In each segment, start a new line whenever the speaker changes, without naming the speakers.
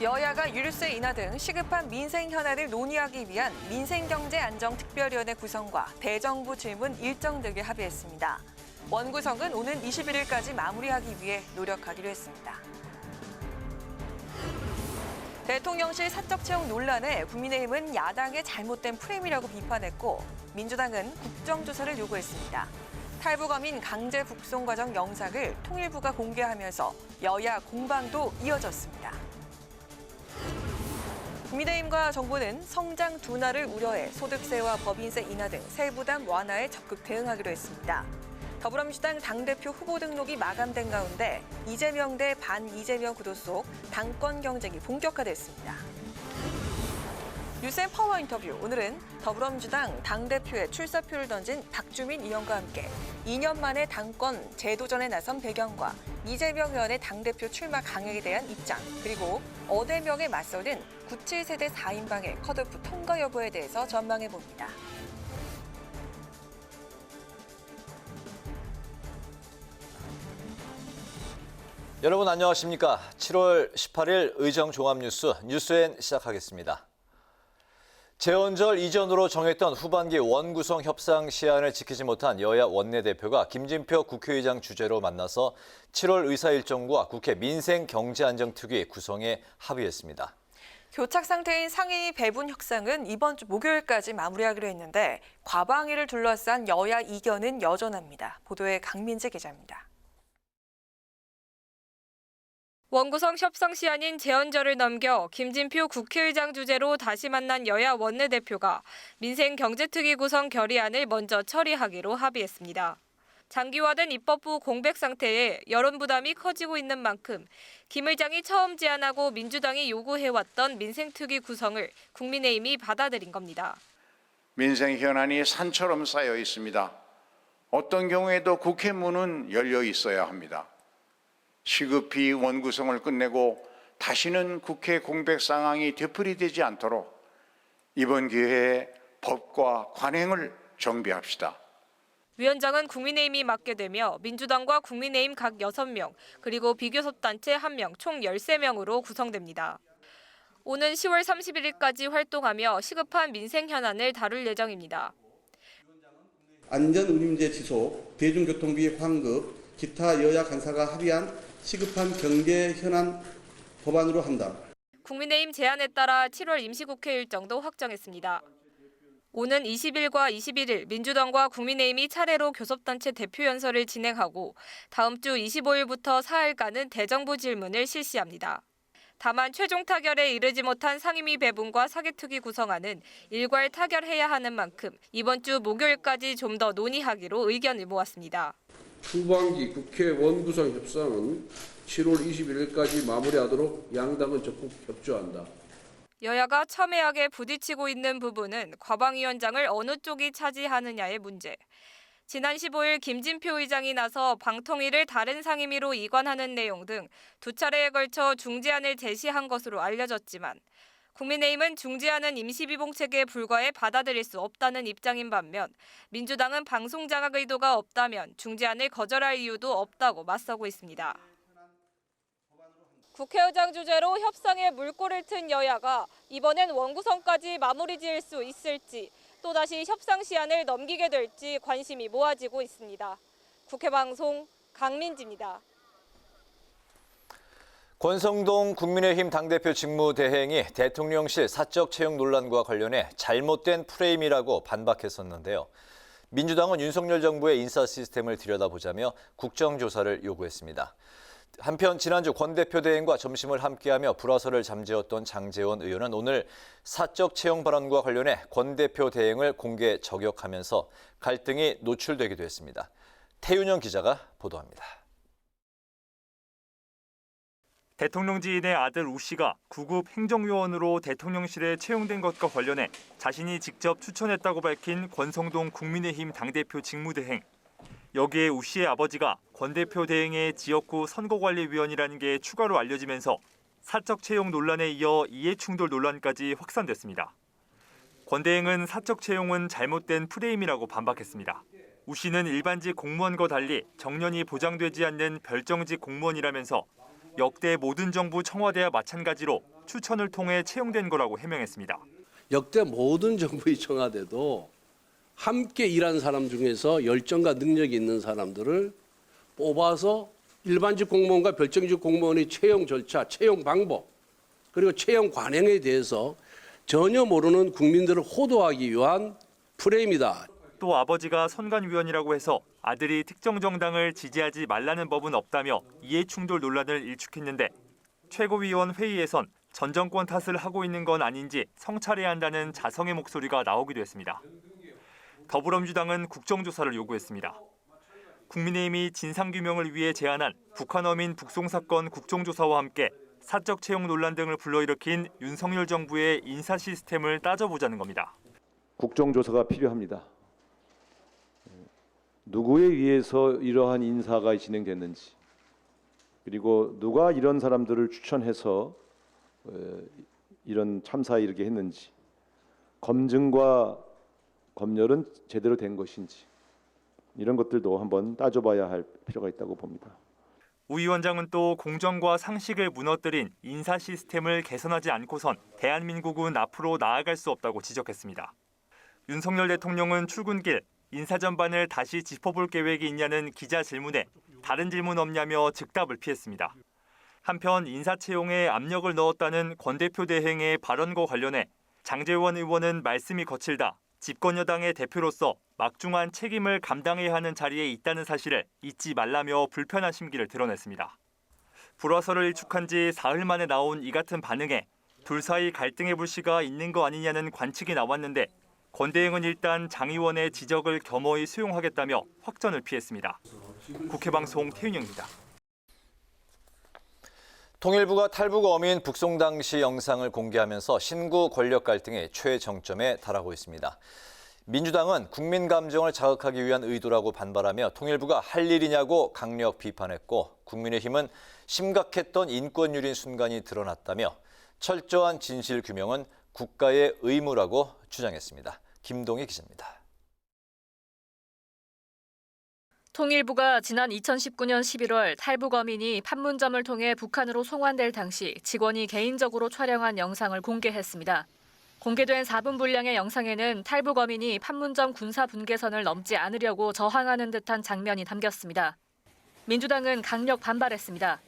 여야가 유류세 인하 등 시급한 민생 현안을 논의하기 위한 민생경제안정특별위원회 구성과 대정부 질문 일정 등에 합의했습니다. 원구성은 오는 21일까지 마무리하기 위해 노력하기로 했습니다. 대통령실 사적 채용 논란에 국민의힘은 야당의 잘못된 프레임이라고 비판했고 민주당은 국정조사를 요구했습니다. 탈북어민 강제 북송 과정 영상을 통일부가 공개하면서 여야 공방도 이어졌습니다. 국민의힘과 정부는 성장 둔화를 우려해 소득세와 법인세 인하 등 세부담 완화에 적극 대응하기로 했습니다. 더불어민주당 당대표 후보 등록이 마감된 가운데 이재명 대 반이재명 구도 속 당권 경쟁이 본격화됐습니다. 뉴스앤 파워 인터뷰. 오늘은 더불어민주당 당대표에 출사표를 던진 박주민 의원과 함께 2년 만에 당권 재도전에 나선 배경과 이재명 의원의 당대표 출마 강행에 대한 입장, 그리고 어대명에 맞서는 97세대 4인방의 컷오프 통과 여부에 대해서 전망해봅니다.
여러분 안녕하십니까? 7월 18일 의정 종합뉴스 뉴스엔 시작하겠습니다. 재헌절 이전으로 정했던 후반기 원구성 협상 시한을 지키지 못한 여야 원내대표가 김진표 국회의장 주재로 만나서 7월 의사일정과 국회 민생경제안정특위 구성에 합의했습니다.
교착 상태인 상임위 배분 협상은 이번 주 목요일까지 마무리하기로 했는데 과방위를 둘러싼 여야 이견은 여전합니다. 보도에 강민재 기자입니다.
원구성 협상 시한인 재헌절을 넘겨 김진표 국회의장 주재로 다시 만난 여야 원내대표가 민생경제특위 구성 결의안을 먼저 처리하기로 합의했습니다. 장기화된 입법부 공백 상태에 여론 부담이 커지고 있는 만큼 김 의장이 처음 제안하고 민주당이 요구해왔던 민생특위 구성을 국민의힘이 받아들인 겁니다.
민생 현안이 산처럼 쌓여 있습니다. 어떤 경우에도 국회 문은 열려 있어야 합니다. 시급히 원구성을 끝내고 다시는 국회 공백 상황이 되풀이되지 않도록 이번 기회에 법과 관행을 정비합시다.
위원장은 국민의힘이 맡게 되며 민주당과 국민의힘 각 6명, 그리고 비교섭단체 1명, 총 13명으로 구성됩니다. 오는 10월 31일까지 활동하며 시급한 민생 현안을 다룰 예정입니다.
안전운임제 지속, 대중교통비 환급, 기타 여야 간사가 합의한 시급한 경제 현안 법안으로 한다.
국민의힘 제안에 따라 7월 임시국회 일정도 확정했습니다. 오는 20일과 21일 민주당과 국민의힘이 차례로 교섭단체 대표 연설을 진행하고 다음 주 25일부터 사흘간은 대정부 질문을 실시합니다. 다만 최종 타결에 이르지 못한 상임위 배분과 사개특위 구성안은 일괄 타결해야 하는 만큼 이번 주 목요일까지 좀 더 논의하기로 의견을 모았습니다.
후반기 국회 원구성 협상은 7월 21일까지 마무리하도록 양당은 적극 협조한다.
여야가 첨예하게 부딪히고 있는 부분은 과방위원장을 어느 쪽이 차지하느냐의 문제. 지난 15일 김진표 의장이 나서 방통위를 다른 상임위로 이관하는 내용 등 두 차례에 걸쳐 중재안을 제시한 것으로 알려졌지만 국민의힘은 중재안은 임시비봉책에 불과해 받아들일 수 없다는 입장인 반면 민주당은 방송 장악 의도가 없다면 중재안을 거절할 이유도 없다고 맞서고 있습니다. 국회의장 주재로 협상에 물꼬를 튼 여야가 이번엔 원구성까지 마무리 지을 수 있을지 또다시 협상 시한을 넘기게 될지 관심이 모아지고 있습니다. 국회방송 강민지입니다.
권성동 국민의힘 당대표 직무대행이 대통령실 사적 채용 논란과 관련해 잘못된 프레임이라고 반박했었는데요. 민주당은 윤석열 정부의 인사 시스템을 들여다보자며 국정조사를 요구했습니다. 한편 지난주 권 대표 대행과 점심을 함께하며 불화설을 잠재웠던 장제원 의원은 오늘 사적 채용 발언과 관련해 권 대표 대행을 공개 저격하면서 갈등이 노출되기도 했습니다. 태윤영 기자가 보도합니다.
대통령 지인의 아들 우 씨가 9급 행정요원으로 대통령실에 채용된 것과 관련해 자신이 직접 추천했다고 밝힌 권성동 국민의힘 당대표 직무대행. 여기에 우 씨의 아버지가 권 대표 대행의 지역구 선거관리위원이라는 게 추가로 알려지면서 사적 채용 논란에 이어 이해충돌 논란까지 확산됐습니다. 권 대행은 사적 채용은 잘못된 프레임이라고 반박했습니다. 우 씨는 일반직 공무원과 달리 정년이 보장되지 않는 별정직 공무원이라면서 역대 모든 정부 청와대와 마찬가지로 추천을 통해 채용된 거라고 해명했습니다.
역대 모든 정부의 청와대도 함께 일한 사람 중에서 열정과 능력이 있는 사람들을 뽑아서 일반직 공무원과 별정직 공무원의 채용 절차, 채용 방법, 그리고 채용 관행에 대해서 전혀 모르는 국민들을 호도하기 위한 프레임이다.
또 아버지가 선관위원이라고 해서 아들이 특정 정당을 지지하지 말라는 법은 없다며 이해충돌 논란을 일축했는데 최고위원 회의에선 전 정권 탓을 하고 있는 건 아닌지 성찰해야 한다는 자성의 목소리가 나오기도 했습니다. 더불어민주당은 국정조사를 요구했습니다. 국민의힘이 진상규명을 위해 제안한 북한 어민 북송 사건 국정조사와 함께 사적 채용 논란 등을 불러일으킨 윤석열 정부의 인사 시스템을 따져보자는 겁니다.
국정조사가 필요합니다. 누구에 의해서 이러한 인사가 진행됐는지, 그리고 누가 이런 사람들을 추천해서 이런 참사에 이르게 했는지, 검증과 검열은 제대로 된 것인지, 이런 것들도 한번 따져봐야 할 필요가 있다고 봅니다.
우 위원장은 또 공정과 상식을 무너뜨린 인사 시스템을 개선하지 않고선 대한민국은 앞으로 나아갈 수 없다고 지적했습니다. 윤석열 대통령은 출근길 인사 전반을 다시 짚어볼 계획이 있냐는 기자 질문에 다른 질문 없냐며 즉답을 피했습니다. 한편 인사 채용에 압력을 넣었다는 권 대표 대행의 발언과 관련해 장제원 의원은 말씀이 거칠다. 집권 여당의 대표로서 막중한 책임을 감당해야 하는 자리에 있다는 사실을 잊지 말라며 불편한 심기를 드러냈습니다. 불화설을 일축한 지 사흘 만에 나온 이 같은 반응에 둘 사이 갈등의 불씨가 있는 거 아니냐는 관측이 나왔는데 권 대행은 일단 장 의원의 지적을 겸허히 수용하겠다며 확전을 피했습니다. 국회방송 태윤영입니다.
통일부가 탈북 어민 북송 당시 영상을 공개하면서 신구 권력 갈등의 최정점에 달하고 있습니다. 민주당은 국민 감정을 자극하기 위한 의도라고 반발하며 통일부가 할 일이냐고 강력 비판했고, 국민의힘은 심각했던 인권 유린 순간이 드러났다며 철저한 진실 규명은 국가의 의무라고 주장했습니다. 김동희 기자입니다.
통일부가 지난 2019년 11월 탈북 어민이 판문점을 통해 북한으로 송환될 당시 직원이 개인적으로 촬영한 영상을 공개했습니다. 공개된 4분 분량의 영상에는 탈북 어민이 판문점 군사 분계선을 넘지 않으려고 저항하는 듯한 장면이 담겼습니다. 민주당은 강력 반발했습니다.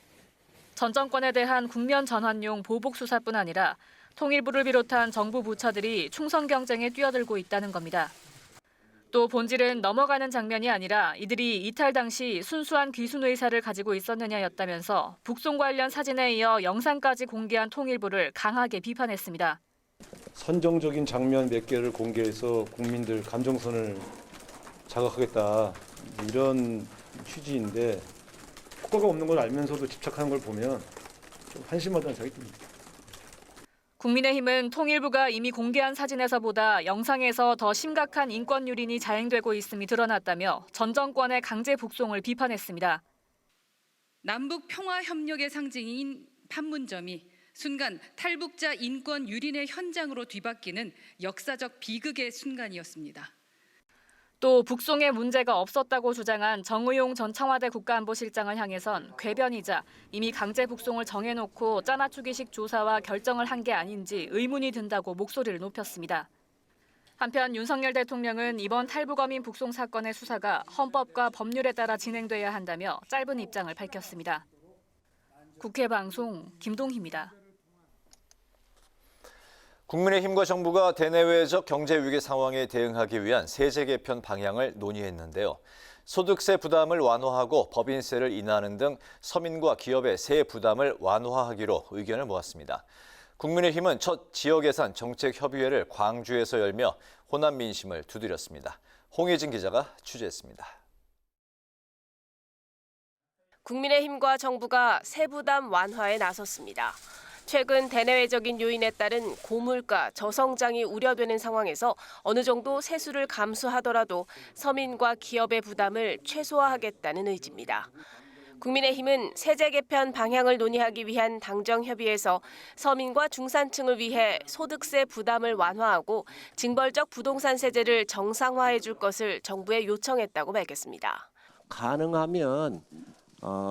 전 정권에 대한 국면 전환용 보복 수사뿐 아니라 통일부를 비롯한 정부 부처들이 총선 경쟁에 뛰어들고 있다는 겁니다. 또 본질은 넘어가는 장면이 아니라 이들이 이탈 당시 순수한 귀순 의사를 가지고 있었느냐였다면서 북송 관련 사진에 이어 영상까지 공개한 통일부를 강하게 비판했습니다.
선정적인 장면 몇 개를 공개해서 국민들 감정선을 자극하겠다, 이런 취지인데 효과가 없는 걸 알면서도 집착하는 걸 보면 좀 한심하다는 생각이 듭니다.
국민의힘은 통일부가 이미 공개한 사진에서보다 영상에서 더 심각한 인권 유린이 자행되고 있음이 드러났다며 전 정권의 강제 북송을 비판했습니다.
남북 평화 협력의 상징인 판문점이 순간 탈북자 인권 유린의 현장으로 뒤바뀌는 역사적 비극의 순간이었습니다.
또 북송에 문제가 없었다고 주장한 정의용 전 청와대 국가안보실장을 향해선 궤변이자 이미 강제 북송을 정해놓고 짜맞추기식 조사와 결정을 한 게 아닌지 의문이 든다고 목소리를 높였습니다. 한편 윤석열 대통령은 이번 탈북어민 북송 사건의 수사가 헌법과 법률에 따라 진행돼야 한다며 짧은 입장을 밝혔습니다. 국회방송 김동희입니다.
국민의힘과 정부가 대내외적 경제 위기 상황에 대응하기 위한 세제 개편 방향을 논의했는데요. 소득세 부담을 완화하고 법인세를 인하하는 등 서민과 기업의 세 부담을 완화하기로 의견을 모았습니다. 국민의힘은 첫 지역예산 정책협의회를 광주에서 열며 호남 민심을 두드렸습니다. 홍혜진 기자가 취재했습니다.
국민의힘과 정부가 세부담 완화에 나섰습니다. 최근 대내외적인 요인에 따른 고물가, 저성장이 우려되는 상황에서 어느 정도 세수를 감수하더라도 서민과 기업의 부담을 최소화하겠다는 의지입니다. 국민의힘은 세제 개편 방향을 논의하기 위한 당정협의에서 서민과 중산층을 위해 소득세 부담을 완화하고 징벌적 부동산 세제를 정상화해 줄 것을 정부에 요청했다고 밝혔습니다.
가능하면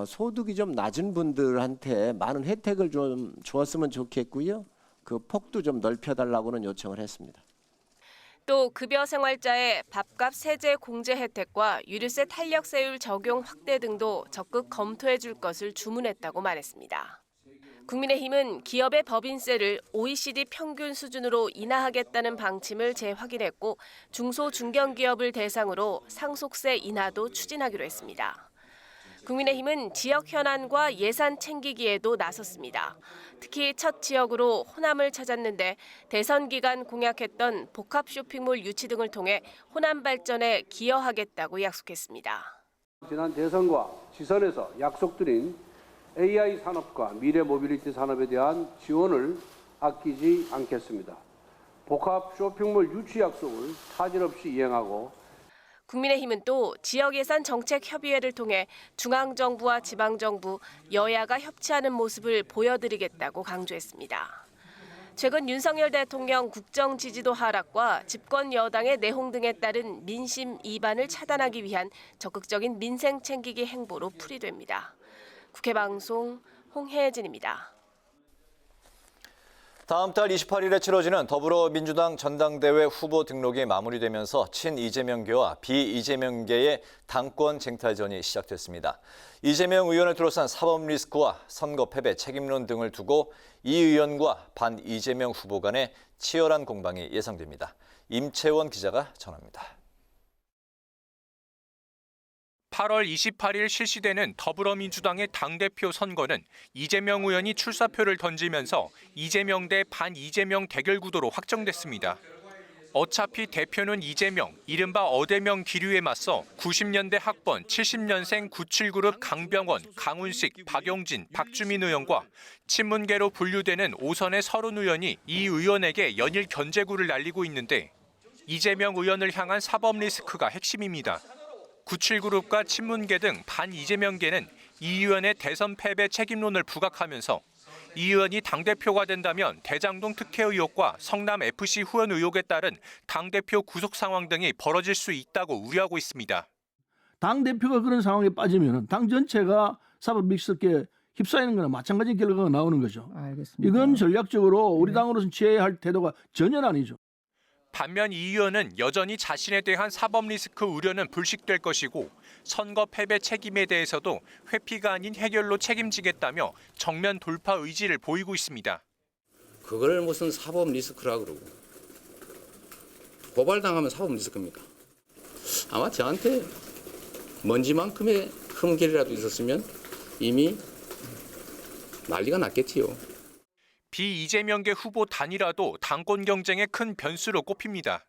소득이 좀 낮은 분들한테 많은 혜택을 좀 주었으면 좋겠고요. 그 폭도 좀 넓혀달라고는 요청을 했습니다.
또 급여 생활자의 밥값 세제 공제 혜택과 유류세 탄력세율 적용 확대 등도 적극 검토해 줄 것을 주문했다고 말했습니다. 국민의힘은 기업의 법인세를 OECD 평균 수준으로 인하하겠다는 방침을 재확인했고 중소 중견기업을 대상으로 상속세 인하도 추진하기로 했습니다. 국민의힘은 지역 현안과 예산 챙기기에도 나섰습니다. 특히 첫 지역으로 호남을 찾았는데 대선 기간 공약했던 복합 쇼핑몰 유치 등을 통해 호남 발전에 기여하겠다고 약속했습니다.
지난 대선과 지선에서 약속드린 AI 산업과 미래 모빌리티 산업에 대한 지원을 아끼지 않겠습니다. 복합 쇼핑몰 유치 약속을 차질 없이 이행하고
국민의힘은 또 지역예산 정책협의회를 통해 중앙정부와 지방정부, 여야가 협치하는 모습을 보여드리겠다고 강조했습니다. 최근 윤석열 대통령 국정 지지도 하락과 집권 여당의 내홍 등에 따른 민심 이반을 차단하기 위한 적극적인 민생 챙기기 행보로 풀이됩니다. 국회방송 홍혜진입니다.
다음 달 28일에 치러지는 더불어민주당 전당대회 후보 등록이 마무리되면서 친 이재명계와 비이재명계의 당권 쟁탈전이 시작됐습니다. 이재명 의원을 둘러싼 사법 리스크와 선거 패배 책임론 등을 두고 이 의원과 반 이재명 후보 간의 치열한 공방이 예상됩니다. 임채원 기자가 전합니다.
8월 28일 실시되는 더불어민주당의 당대표 선거는 이재명 의원이 출사표를 던지면서 이재명 대 반이재명 대결 구도로 확정됐습니다. 어차피 대표는 이재명, 이른바 어대명 기류에 맞서 90년대 학번 70년생 97그룹 강병원, 강훈식, 박용진, 박주민 의원과 친문계로 분류되는 5선의 30 의원이 이 의원에게 연일 견제구를 날리고 있는데 이재명 의원을 향한 사법 리스크가 핵심입니다. 97그룹과 친문계 등 반이재명계는 이 의원의 대선 패배 책임론을 부각하면서 이 의원이 당대표가 된다면 대장동 특혜 의혹과 성남FC 후원 의혹에 따른 당대표 구속 상황 등이 벌어질 수 있다고 우려하고 있습니다.
당대표가 그런 상황에 빠지면 당 전체가 사법 리스크에 휩싸이는 거나 마찬가지 결과가 나오는 거죠. 알겠습니다. 이건 전략적으로 우리 당으로서는 취해야 할 태도가 전혀 아니죠.
반면 이 의원은 여전히 자신에 대한 사법 리스크 우려는 불식될 것이고 선거 패배 책임에 대해서도 회피가 아닌 해결로 책임지겠다며 정면 돌파 의지를 보이고 있습니다.
그걸 무슨 사법 리스크라 그러고 고발당하면 사법 리스크입니까? 아마 저한테 먼지만큼의 흠결이라도 있었으면 이미 난리가 났겠지요.
비이재명계 후보 단일화도 당권 경쟁의 큰 변수로 꼽힙니다.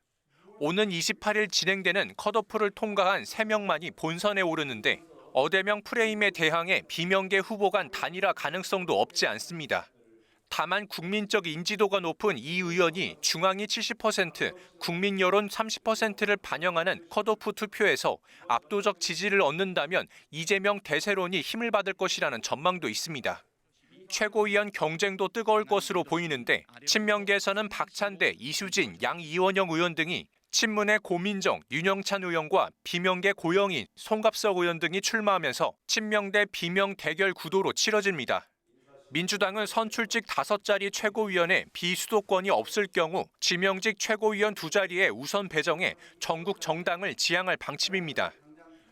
오는 28일 진행되는 컷오프를 통과한 3명만이 본선에 오르는데 어대명 프레임에 대항해 비명계 후보 간 단일화 가능성도 없지 않습니다. 다만 국민적 인지도가 높은 이 의원이 중앙위 70%, 국민 여론 30%를 반영하는 컷오프 투표에서 압도적 지지를 얻는다면 이재명 대세론이 힘을 받을 것이라는 전망도 있습니다. 최고위원 경쟁도 뜨거울 것으로 보이는데 친명계에서는 박찬대, 이수진, 양이원영 의원 등이 친문의 고민정, 윤영찬 의원과 비명계 고영인, 송갑석 의원 등이 출마하면서 친명 대 비명 대결 구도로 치러집니다. 민주당은 선출직 5자리 최고위원에 비수도권이 없을 경우 지명직 최고위원 2자리에 우선 배정해 전국 정당을 지향할 방침입니다.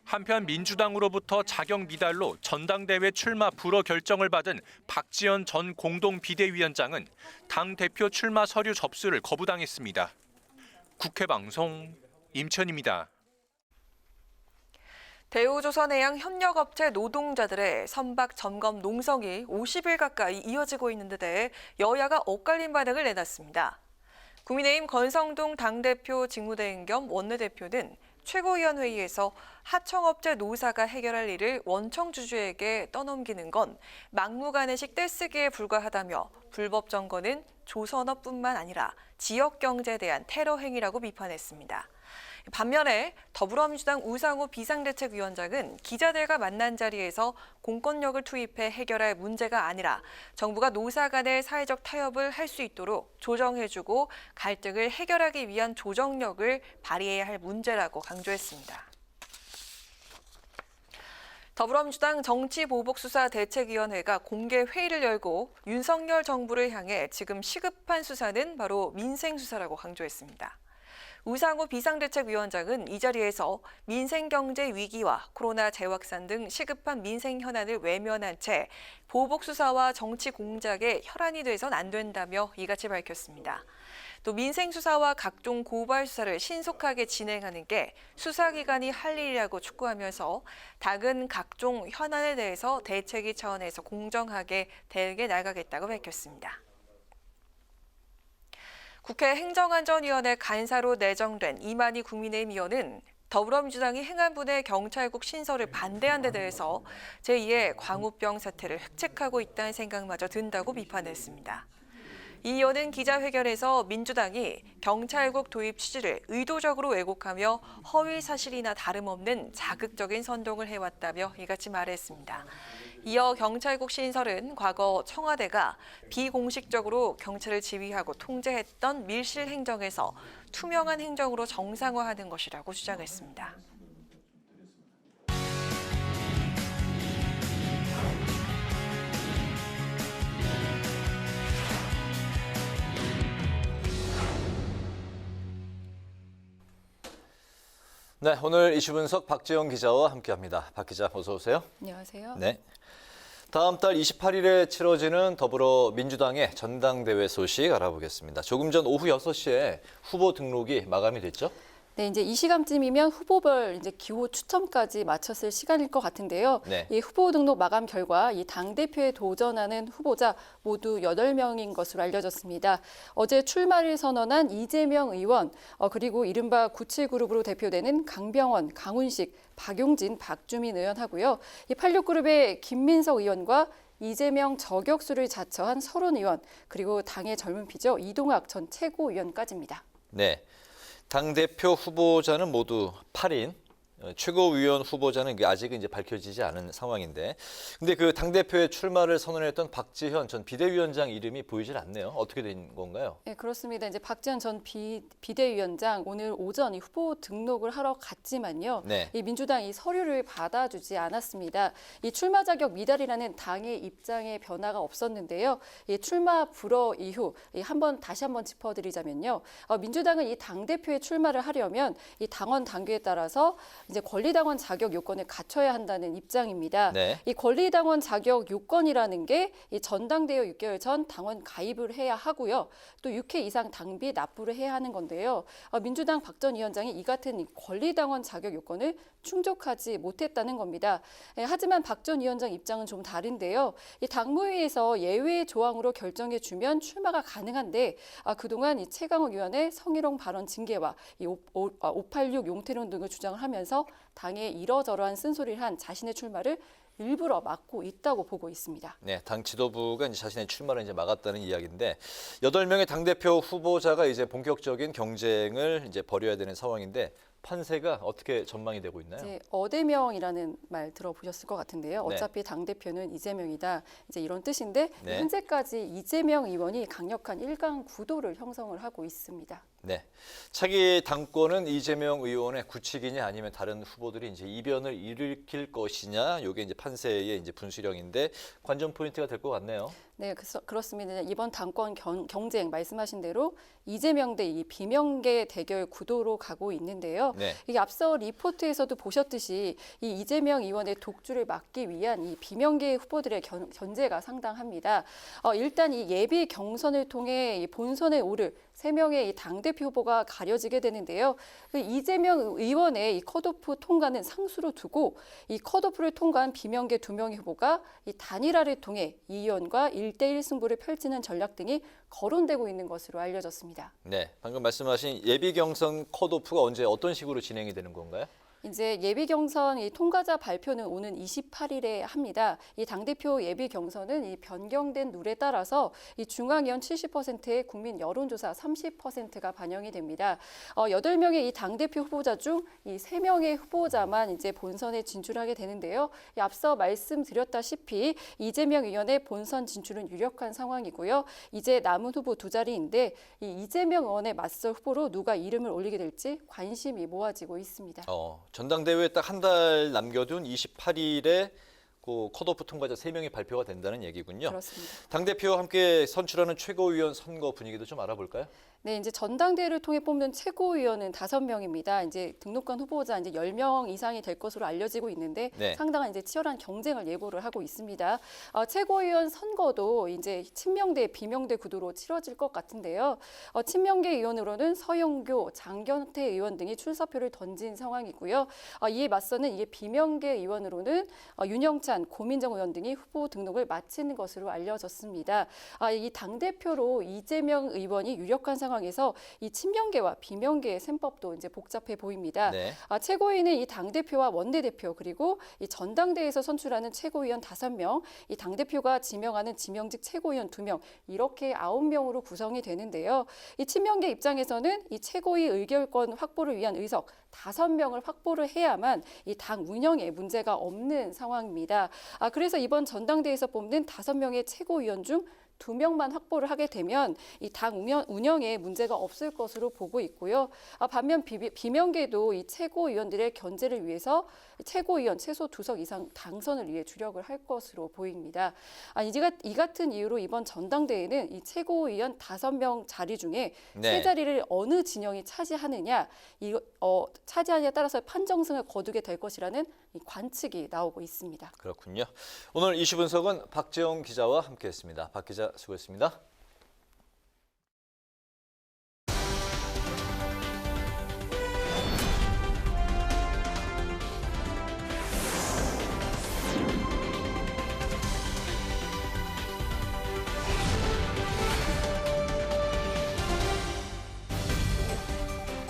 한편 민주당으로부터 자격 미달로 전당대회 출마 불허 결정을 받은 박지원 전 공동비대위원장은 당대표 출마 서류 접수를 거부당했습니다. 국회방송 임천입니다.
대우조선해양 협력업체 노동자들의 선박 점검 농성이 50일 가까이 이어지고 있는 데 대해 여야가 엇갈린 반응을 내놨습니다. 국민의힘 권성동 당대표 직무대행 겸 원내대표는 최고위원회의에서 하청업체 노사가 해결할 일을 원청주주에게 떠넘기는 건 막무가내식 떼쓰기에 불과하다며 불법 점거는 조선업뿐만 아니라 지역 경제에 대한 테러 행위라고 비판했습니다. 반면에 더불어민주당 우상호 비상대책위원장은 기자들과 만난 자리에서 공권력을 투입해 해결할 문제가 아니라 정부가 노사 간의 사회적 타협을 할 수 있도록 조정해주고 갈등을 해결하기 위한 조정력을 발휘해야 할 문제라고 강조했습니다. 더불어민주당 정치보복수사대책위원회가 공개 회의를 열고 윤석열 정부를 향해 지금 시급한 수사는 바로 민생수사라고 강조했습니다. 우상호 비상대책위원장은 이 자리에서 민생경제 위기와 코로나 재확산 등 시급한 민생 현안을 외면한 채 보복수사와 정치 공작에 혈안이 돼선 안 된다며 이같이 밝혔습니다. 또 민생수사와 각종 고발 수사를 신속하게 진행하는 게 수사기관이 할 일이라고 촉구하면서 당은 각종 현안에 대해서 대책위 차원에서 공정하게 대응해 나가겠다고 밝혔습니다. 국회 행정안전위원회 간사로 내정된 이만희 국민의힘 의원은 더불어민주당이 행안부내 경찰국 신설을 반대한 데 대해서 제2의 광우병 사태를 획책하고 있다는 생각마저 든다고 비판했습니다. 이 의원은 기자회견에서 민주당이 경찰국 도입 취지를 의도적으로 왜곡하며 허위 사실이나 다름없는 자극적인 선동을 해왔다며 이같이 말했습니다. 이어 경찰국 신설은 과거 청와대가 비공식적으로 경찰을 지휘하고 통제했던 밀실 행정에서 투명한 행정으로 정상화하는 것이라고 주장했습니다.
네, 오늘 이슈 분석 박지영 기자와 함께합니다. 박 기자, 어서 오세요.
안녕하세요.
네. 다음 달 28일에 치러지는 더불어민주당의 전당대회 소식 알아보겠습니다. 조금 전 오후 6시에 후보 등록이 마감이 됐죠?
네, 이제 이 시간쯤이면 후보별 이제 기호 추첨까지 마쳤을 시간일 것 같은데요.
네.
이 후보 등록 마감 결과 이 당대표에 도전하는 후보자 모두 8명인 것으로 알려졌습니다. 어제 출마를 선언한 이재명 의원, 그리고 이른바 97그룹으로 대표되는 강병원, 강훈식, 박용진, 박주민 의원하고요. 이 86그룹의 김민석 의원과 이재명 저격수를 자처한 설원 의원, 그리고 당의 젊은 피죠. 이동학 전 최고위원까지입니다.
네. 당대표 후보자는 모두 8인, 최고위원 후보자는 아직은 이제 밝혀지지 않은 상황인데, 근데 그 당대표에 출마를 선언했던 박지현 전 비대위원장 이름이 보이질 않네요. 어떻게 된 건가요?
네, 그렇습니다. 이제 박지현 전 비대위원장 오늘 오전 이 후보 등록을 하러 갔지만요.
네.
이 민주당이 서류를 받아주지 않았습니다. 이 출마 자격 미달이라는 당의 입장에 변화가 없었는데요. 이 출마 불허 이후 다시 한번 짚어드리자면요. 민주당은 이 당대표에 출마를 하려면 이 당원 당규에 따라서 이제 권리당원 자격 요건을 갖춰야 한다는 입장입니다.
네.
이 권리당원 자격 요건이라는 게 이 전당대회 6개월 전 당원 가입을 해야 하고요. 또 6회 이상 당비 납부를 해야 하는 건데요. 민주당 박 전 위원장이 이 같은 권리당원 자격 요건을 충족하지 못했다는 겁니다. 하지만 박 전 위원장 입장은 좀 다른데요. 이 당무회에서 예외 조항으로 결정해 주면 출마가 가능한데 그동안 이 최강욱 의원의 성희롱 발언 징계와 이 586 용태론 등을 주장을 하면서 당에 이러저러한 쓴소리를 한 자신의 출마를 일부러 막고 있다고 보고 있습니다.
네, 당 지도부가 이제 자신의 출마를 이제 막았다는 이야기인데 8명의 당대표 후보자가 이제 본격적인 경쟁을 이제 벌여야 되는 상황인데 판세가 어떻게 전망이 되고 있나요?
이제 어대명이라는 말 들어보셨을 것 같은데요.
네.
어차피 당대표는 이재명이다. 이제 이런 뜻인데
네.
현재까지 이재명 의원이 강력한 1강 구도를 형성을 하고 있습니다.
네, 차기 당권은 이재명 의원의 굳히기냐 아니면 다른 후보들이 이제 이변을 일으킬 것이냐, 이게 이제 판세의 이제 분수령인데 관전 포인트가 될 것 같네요.
네, 그렇습니다. 이번 당권 경쟁 말씀하신 대로 이재명 대 이 비명계 대결 구도로 가고 있는데요.
네.
이게 앞서 리포트에서도 보셨듯이 이 이재명 의원의 독주를 막기 위한 이 비명계 후보들의 견제가 상당합니다. 일단 이 예비 경선을 통해 이 본선에 오를 3명의 이 당대표 후보가 가려지게 되는데요. 이재명 의원의 이 컷오프 통과는 상수로 두고 이 컷오프를 통과한 비명계 2명의 후보가 이 단일화를 통해 이 의원과 1대1 승부를 펼치는 전략 등이 거론되고 있는 것으로 알려졌습니다.
네, 방금 말씀하신 예비 경선 컷오프가 언제 어떤 식으로 진행이 되는 건가요?
이제 예비 경선 이 통과자 발표는 오는 28일에 합니다. 이 당대표 예비 경선은 이 변경된 룰에 따라서 이 중앙위원 70%의 국민 여론조사 30%가 반영이 됩니다. 8명의 이 당대표 후보자 중 이 3명의 후보자만 이제 본선에 진출하게 되는데요. 앞서 말씀드렸다시피 이재명 의원의 본선 진출은 유력한 상황이고요. 이제 남은 후보 2자리인데 이 이재명 의원의 맞설 후보로 누가 이름을 올리게 될지 관심이 모아지고 있습니다.
전당대회에 딱 한 달 남겨둔 28일에 컷오프 통과자 3명이 발표가 된다는 얘기군요.
그렇습니다.
당대표와 함께 선출하는 최고위원 선거 분위기도 좀 알아볼까요?
네, 이제 전당대회를 통해 뽑는 최고위원은 5명입니다. 이제 등록한 후보자 이제 10명 이상이 될 것으로 알려지고 있는데
네.
상당한 이제 치열한 경쟁을 예고를 하고 있습니다. 최고위원 선거도 이제 친명대, 비명대 구도로 치러질 것 같은데요. 친명계 의원으로는 서영교, 장경태 의원 등이 출사표를 던진 상황이고요. 이에 맞서는 이게 비명계 의원으로는 윤영찬, 고민정 의원 등이 후보 등록을 마친 것으로 알려졌습니다. 이 당대표로 이재명 의원이 유력한 상황에서 이 친명계와 비명계의 셈법도 이제 복잡해 보입니다.
네.
최고위는 이 당대표와 원내대표 그리고 이 전당대회에서 선출하는 최고위원 5명, 이 당대표가 지명하는 지명직 최고위원 2명 이렇게 9명으로 구성이 되는데요. 이 친명계 입장에서는 이 최고위 의결권 확보를 위한 의석 5명을 확보를 해야만 이 당 운영에 문제가 없는 상황입니다. 그래서 이번 전당대회에서 뽑는 5명의 최고위원 중 2명만 확보를 하게 되면 이 당 운영에 문제가 없을 것으로 보고 있고요. 반면 비명계도 이 최고위원들의 견제를 위해서 최고위원 최소 2석 이상 당선을 위해 주력을 할 것으로 보입니다. 이 같은 이유로 이번 전당대회는 이 최고위원 5명 자리 중에
네.
3자리를 어느 진영이 차지하느냐에 따라서 판정승을 거두게 될 것이라는 이 관측이 나오고 있습니다.
그렇군요. 오늘 이슈 분석은 박재영 기자와 함께했습니다. 박 기자 수고했습니다.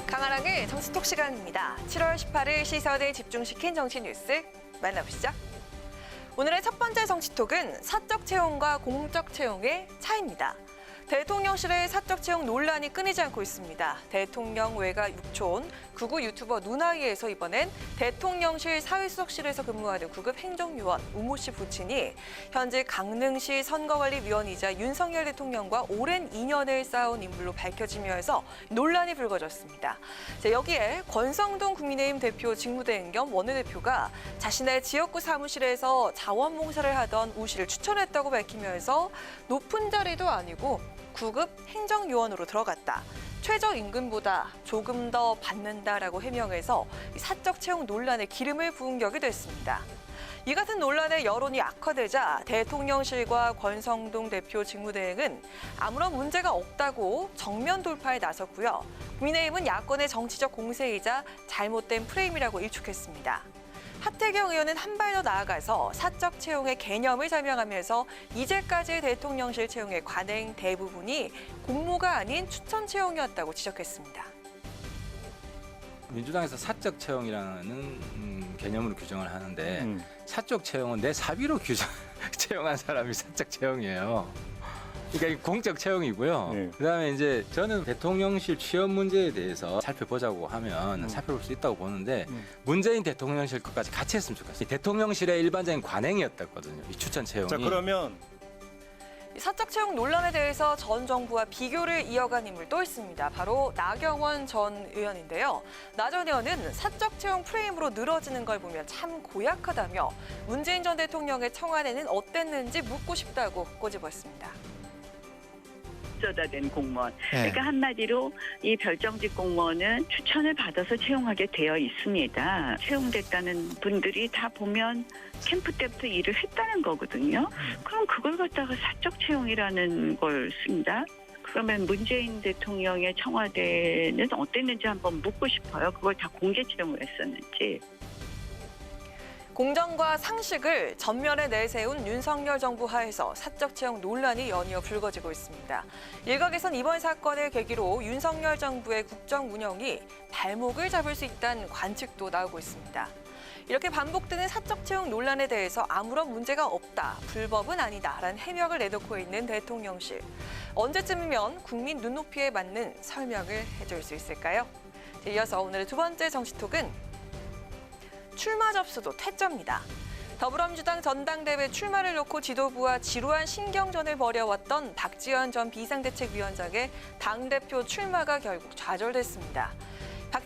강한항의 정치톡 시간입니다. 7월 18일 시선을 집중시킨 정치 뉴스 만나보시죠. 오늘의 첫 번째 정치톡은 사적 채용과 공적 채용의 차이입니다. 대통령실의 사적 채용 논란이 끊이지 않고 있습니다. 대통령 외가 6촌, 구구 유튜버 누나이에서 이번엔 대통령실 사회수석실에서 근무하는 구급 행정요원 우모 씨 부친이 현재 강릉시 선거관리위원이자 윤석열 대통령과 오랜 인연을 쌓은 인물로 밝혀지면서 논란이 불거졌습니다. 여기에 권성동 국민의힘 대표 직무대행 겸 원내대표가 자신의 지역구 사무실에서 자원봉사를 하던 우 씨를 추천했다고 밝히면서 높은 자리도 아니고 구급 행정요원으로 들어갔다. 최저임금보다 조금 더 받는다라고 해명해서 사적 채용 논란에 기름을 부은 격이 됐습니다. 이 같은 논란에 여론이 악화되자 대통령실과 권성동 대표 직무대행은 아무런 문제가 없다고 정면 돌파에 나섰고요. 국민의힘은 야권의 정치적 공세이자 잘못된 프레임이라고 일축했습니다. 하태경 의원은 한 발 더 나아가서 사적 채용의 개념을 설명하면서 이제까지의 대통령실 채용의 관행 대부분이 공모가 아닌 추천 채용이었다고 지적했습니다.
민주당에서 사적 채용이라는 개념으로 규정을 하는데 사적 채용은 내 사비로 채용한 사람이 사적 채용이에요. 그러니까 공적 채용이고요.
네.
그다음에 이제 저는 대통령실 취업 문제에 대해서 살펴보자고 하면 살펴볼 수 있다고 보는데 문재인 대통령실 것까지 같이 했으면 좋겠어요. 대통령실의 일반적인 관행이었거든요. 이 추천 채용이.
자, 그러면
사적 채용 논란에 대해서 전 정부와 비교를 이어간 인물 또 있습니다. 바로 나경원 전 의원인데요. 나 전 의원은 사적 채용 프레임으로 늘어지는 걸 보면 참 고약하다며 문재인 전 대통령의 청와대는 어땠는지 묻고 싶다고 꼬집었습니다.
된 공무원. 그러니까 한마디로 이 별정직 공무원은 추천을 받아서 채용하게 되어 있습니다. 채용됐다는 분들이 다 보면 캠프 때부터 일을 했다는 거거든요. 그럼 그걸 갖다가 사적 채용이라는 걸 씁니다. 그러면 문재인 대통령의 청와대는 어땠는지 한번 묻고 싶어요. 그걸 다 공개 채용을 했었는지.
공정과 상식을 전면에 내세운 윤석열 정부 하에서 사적 채용 논란이 연이어 불거지고 있습니다. 일각에선 이번 사건을 계기로 윤석열 정부의 국정 운영이 발목을 잡을 수 있다는 관측도 나오고 있습니다. 이렇게 반복되는 사적 채용 논란에 대해서 아무런 문제가 없다, 불법은 아니다라는 해명을 내놓고 있는 대통령실. 언제쯤이면 국민 눈높이에 맞는 설명을 해줄 수 있을까요? 이어서 오늘의 두 번째 정치톡은 출마 접수도 퇴짜입니다. 더불어민주당 전당대회 출마를 놓고 지도부와 지루한 신경전을 벌여왔던 박지원 전 비상대책위원장의 당대표 출마가 결국 좌절됐습니다.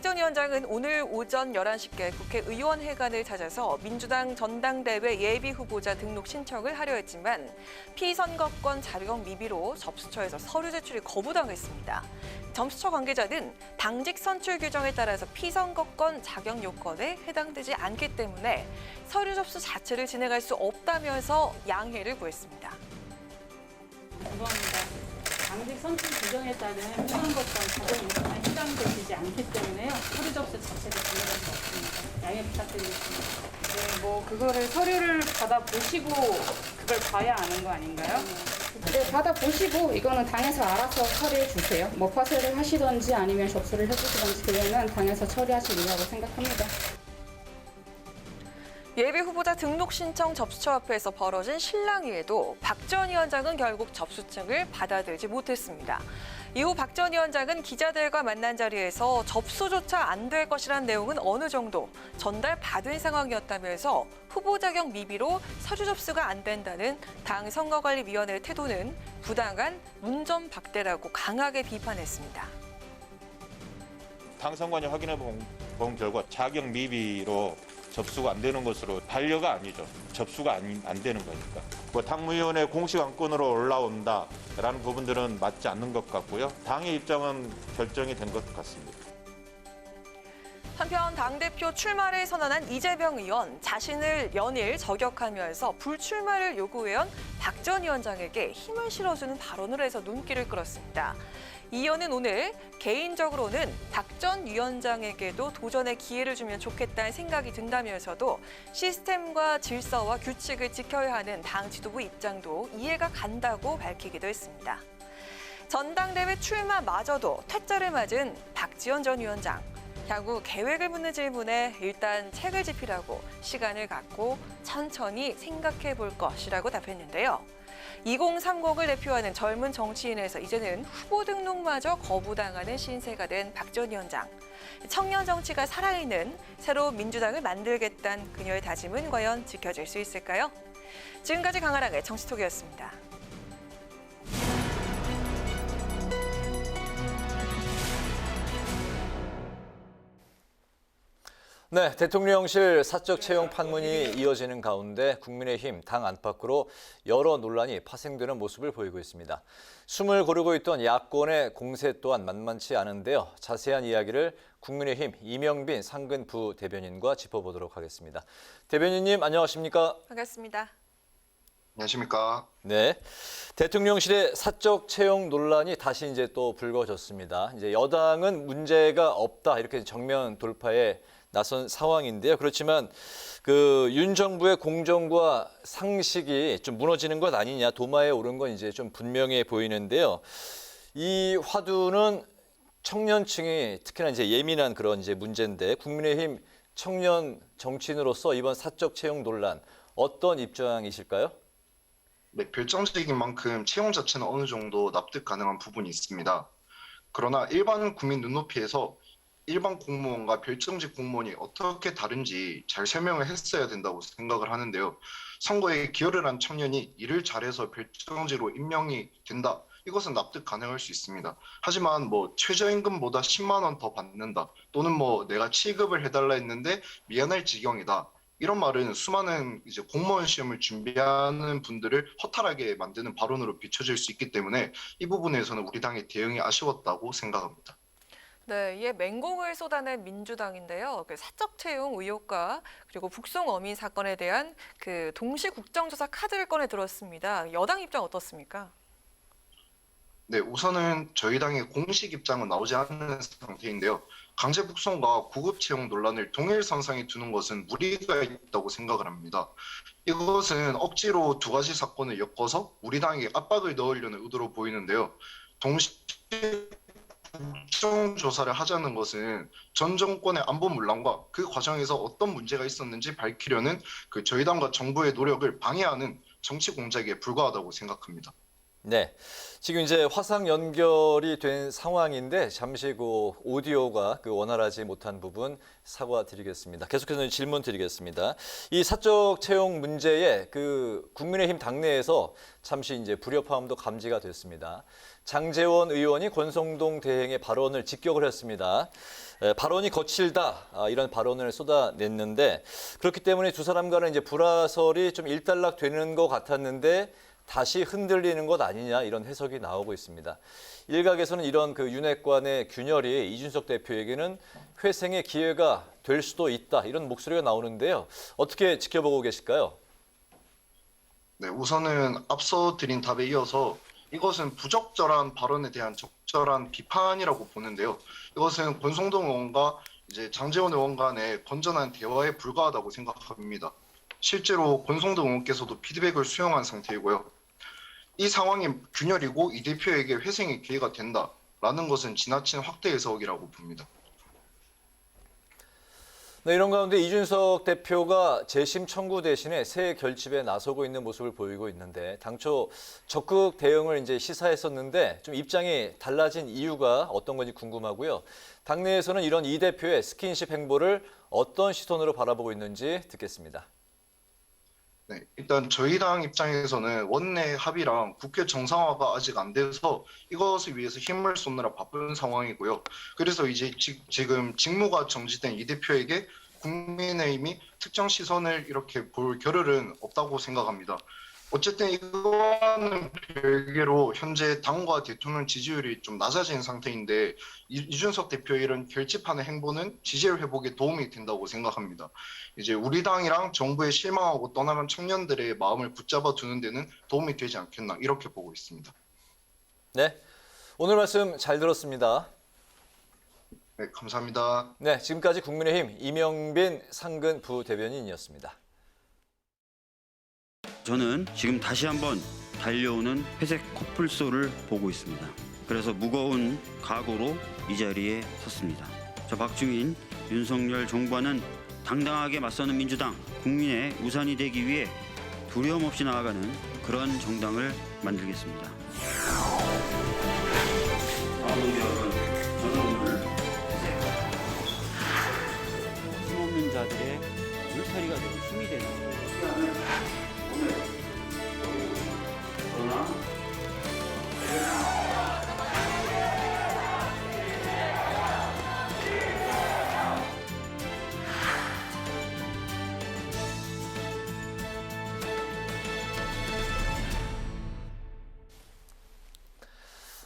전 위원장은 오늘 오전 11시께 국회의원회관을 찾아서 민주당 전당대회 예비 후보자 등록 신청을 하려 했지만 피선거권 자격 미비로 접수처에서 서류 제출이 거부당했습니다. 접수처 관계자는 당직 선출 규정에 따라서 피선거권 자격 요건에 해당되지 않기 때문에 서류 접수 자체를 진행할 수 없다면서 양해를 구했습니다.
죄송합니다. 당직 선출 규정에 따른 피선거권 자격 요건에 해당되지 않기 때문에요. 서류 접수 자체를 진행할 수 없습니다. 양해 부탁드리겠습니다.
네, 그거를 서류를 받아보시고 그걸 봐야 아는 거 아닌가요?
네, 받아보시고 이거는 당에서 알아서 처리해 주세요. 파쇄를 하시던지 아니면 접수를 해주시던지 그거는 당에서 처리하시리라고 생각합니다.
예비 후보자 등록 신청 접수처 앞에서 벌어진 실랑이에도 박 전 위원장은 결국 접수증을 받아들이지 못했습니다. 이후 박 전 위원장은 기자들과 만난 자리에서 접수조차 안 될 것이란 내용은 어느 정도 전달받은 상황이었다면서 후보 자격 미비로 서류 접수가 안 된다는 당 선거관리위원회의 태도는 부당한 문전박대라고 강하게 비판했습니다.
당 선관위 확인해 본 결과 자격 미비로 접수가 안 되는 것으로 반려가 아니죠. 접수가 안 되는 거니까. 당무위원회 공식 안건으로 올라온다라는 부분들은 맞지 않는 것 같고요. 당의 입장은 결정이 된 것 같습니다.
한편 당대표 출마를 선언한 이재명 의원 자신을 연일 저격하면서 불출마를 요구해온 박 전 위원장에게 힘을 실어주는 발언을 해서 눈길을 끌었습니다. 이 의원은 오늘 개인적으로는 박 전 위원장에게도 도전의 기회를 주면 좋겠다는 생각이 든다면서도 시스템과 질서와 규칙을 지켜야 하는 당 지도부 입장도 이해가 간다고 밝히기도 했습니다. 전당대회 출마마저도 퇴짜를 맞은 박지원 전 위원장. 향후 계획을 묻는 질문에 일단 책을 집히라고 시간을 갖고 천천히 생각해 볼 것이라고 답했는데요. 2030을 대표하는 젊은 정치인에서 이제는 후보 등록마저 거부당하는 신세가 된 박 전 위원장. 청년 정치가 살아있는 새로운 민주당을 만들겠다는 그녀의 다짐은 과연 지켜질 수 있을까요? 지금까지 강아랑의 정치톡이었습니다.
네, 대통령실 사적 채용 판문이 이어지는 가운데 국민의힘 당 안팎으로 여러 논란이 파생되는 모습을 보이고 있습니다. 숨을 고르고 있던 야권의 공세 또한 만만치 않은데요. 자세한 이야기를 국민의힘 이명빈 상근 부대변인과 짚어보도록 하겠습니다. 대변인님 안녕하십니까?
반갑습니다.
안녕하십니까?
네, 대통령실의 사적 채용 논란이 다시 이제 또 불거졌습니다. 이제 여당은 문제가 없다 이렇게 정면 돌파에 나선 상황인데요. 그렇지만 윤 정부의 공정과 상식이 좀 무너지는 것 아니냐, 도마에 오른 건 이제 좀 분명해 보이는데요. 이 화두는 청년층이 특히나 이제 예민한 그런 이제 문제인데 국민의힘 청년 정치인으로서 이번 사적 채용 논란 어떤 입장이실까요?
네, 결정적인 만큼 채용 자체는 어느 정도 납득 가능한 부분이 있습니다. 그러나 일반 국민 눈높이에서 일반 공무원과 별정직 공무원이 어떻게 다른지 잘 설명을 했어야 된다고 생각을 하는데요. 선거에 기여를 한 청년이 일을 잘해서 별정직으로 임명이 된다. 이것은 납득 가능할 수 있습니다. 하지만 최저임금보다 10만 원 더 받는다. 또는 내가 취급을 해달라 했는데 미안할 지경이다. 이런 말은 수많은 이제 공무원 시험을 준비하는 분들을 허탈하게 만드는 발언으로 비춰질 수 있기 때문에 이 부분에서는 우리 당의 대응이 아쉬웠다고 생각합니다.
네, 이에 맹공을 쏟아낸 민주당인데요. 사적 채용 의혹과 그리고 북송 어민 사건에 대한 동시 국정조사 카드를 꺼내 들었습니다. 여당 입장 어떻습니까?
네, 우선은 저희 당의 공식 입장은 나오지 않는 상태인데요. 강제 북송과 구급 채용 논란을 동일선상에 두는 것은 무리가 있다고 생각을 합니다. 이것은 억지로 두 가지 사건을 엮어서 우리 당에 압박을 넣으려는 의도로 보이는데요. 동시 국정조사를 하자는 것은 전 정권의 안보 문란과 그 과정에서 어떤 문제가 있었는지 밝히려는 저희 당과 정부의 노력을 방해하는 정치 공작에 불과하다고 생각합니다.
네, 지금 이제 화상 연결이 된 상황인데 잠시 그 오디오가 원활하지 못한 부분 사과드리겠습니다. 계속해서 질문 드리겠습니다. 이 사적 채용 문제에 국민의힘 당내에서 잠시 이제 불협화음도 감지가 됐습니다. 장제원 의원이 권성동 대행의 발언을 직격을 했습니다. 발언이 거칠다 이런 발언을 쏟아냈는데 그렇기 때문에 두 사람 간은 이제 불화설이 좀 일단락되는 것 같았는데 다시 흔들리는 것 아니냐 이런 해석이 나오고 있습니다. 일각에서는 이런 윤핵관의 균열이 이준석 대표에게는 회생의 기회가 될 수도 있다 이런 목소리가 나오는데요. 어떻게 지켜보고 계실까요?
네, 우선은 앞서 드린 답에 이어서 이것은 부적절한 발언에 대한 적절한 비판이라고 보는데요. 이것은 권성동 의원과 이제 장제원 의원 간의 건전한 대화에 불과하다고 생각합니다. 실제로 권성동 의원께서도 피드백을 수용한 상태이고요. 이 상황이 균열이고 이 대표에게 회생의 기회가 된다라는 것은 지나친 확대 해석이라고 봅니다.
네, 이런 가운데 이준석 대표가 재심 청구 대신에 새 결집에 나서고 있는 모습을 보이고 있는데 당초 적극 대응을 이제 시사했었는데 좀 입장이 달라진 이유가 어떤 건지 궁금하고요. 당내에서는 이런 이 대표의 스킨십 행보를 어떤 시선으로 바라보고 있는지 듣겠습니다.
네, 일단 저희 당 입장에서는 원내 합의랑 국회 정상화가 아직 안 돼서 이것을 위해서 힘을 쏟느라 바쁜 상황이고요. 그래서 이제 지금 직무가 정지된 이 대표에게 국민의힘이 특정 시선을 이렇게 볼 겨를은 없다고 생각합니다. 어쨌든 이거는 별개로 현재 당과 대통령 지지율이 좀 낮아진 상태인데 이준석 대표의 이런 결집하는 행보는 지지율 회복에 도움이 된다고 생각합니다. 이제 우리 당이랑 정부에 실망하고 떠나간 청년들의 마음을 붙잡아 두는 데는 도움이 되지 않겠나 이렇게 보고 있습니다.
네, 오늘 말씀 잘 들었습니다.
네, 감사합니다.
네, 지금까지 국민의힘 이명빈 상근 부대변인이었습니다.
저는 지금 다시 한번 달려오는 회색 코뿔소를 보고 있습니다. 그래서 무거운 각오로 이 자리에 섰습니다. 저 박주민, 윤석열 정부와는 당당하게 맞서는 민주당, 국민의 우산이 되기 위해 두려움 없이 나아가는 그런 정당을 만들겠습니다. 여러분, 저는 오늘 힘없는 자들의 울타리가 되고 힘이 되는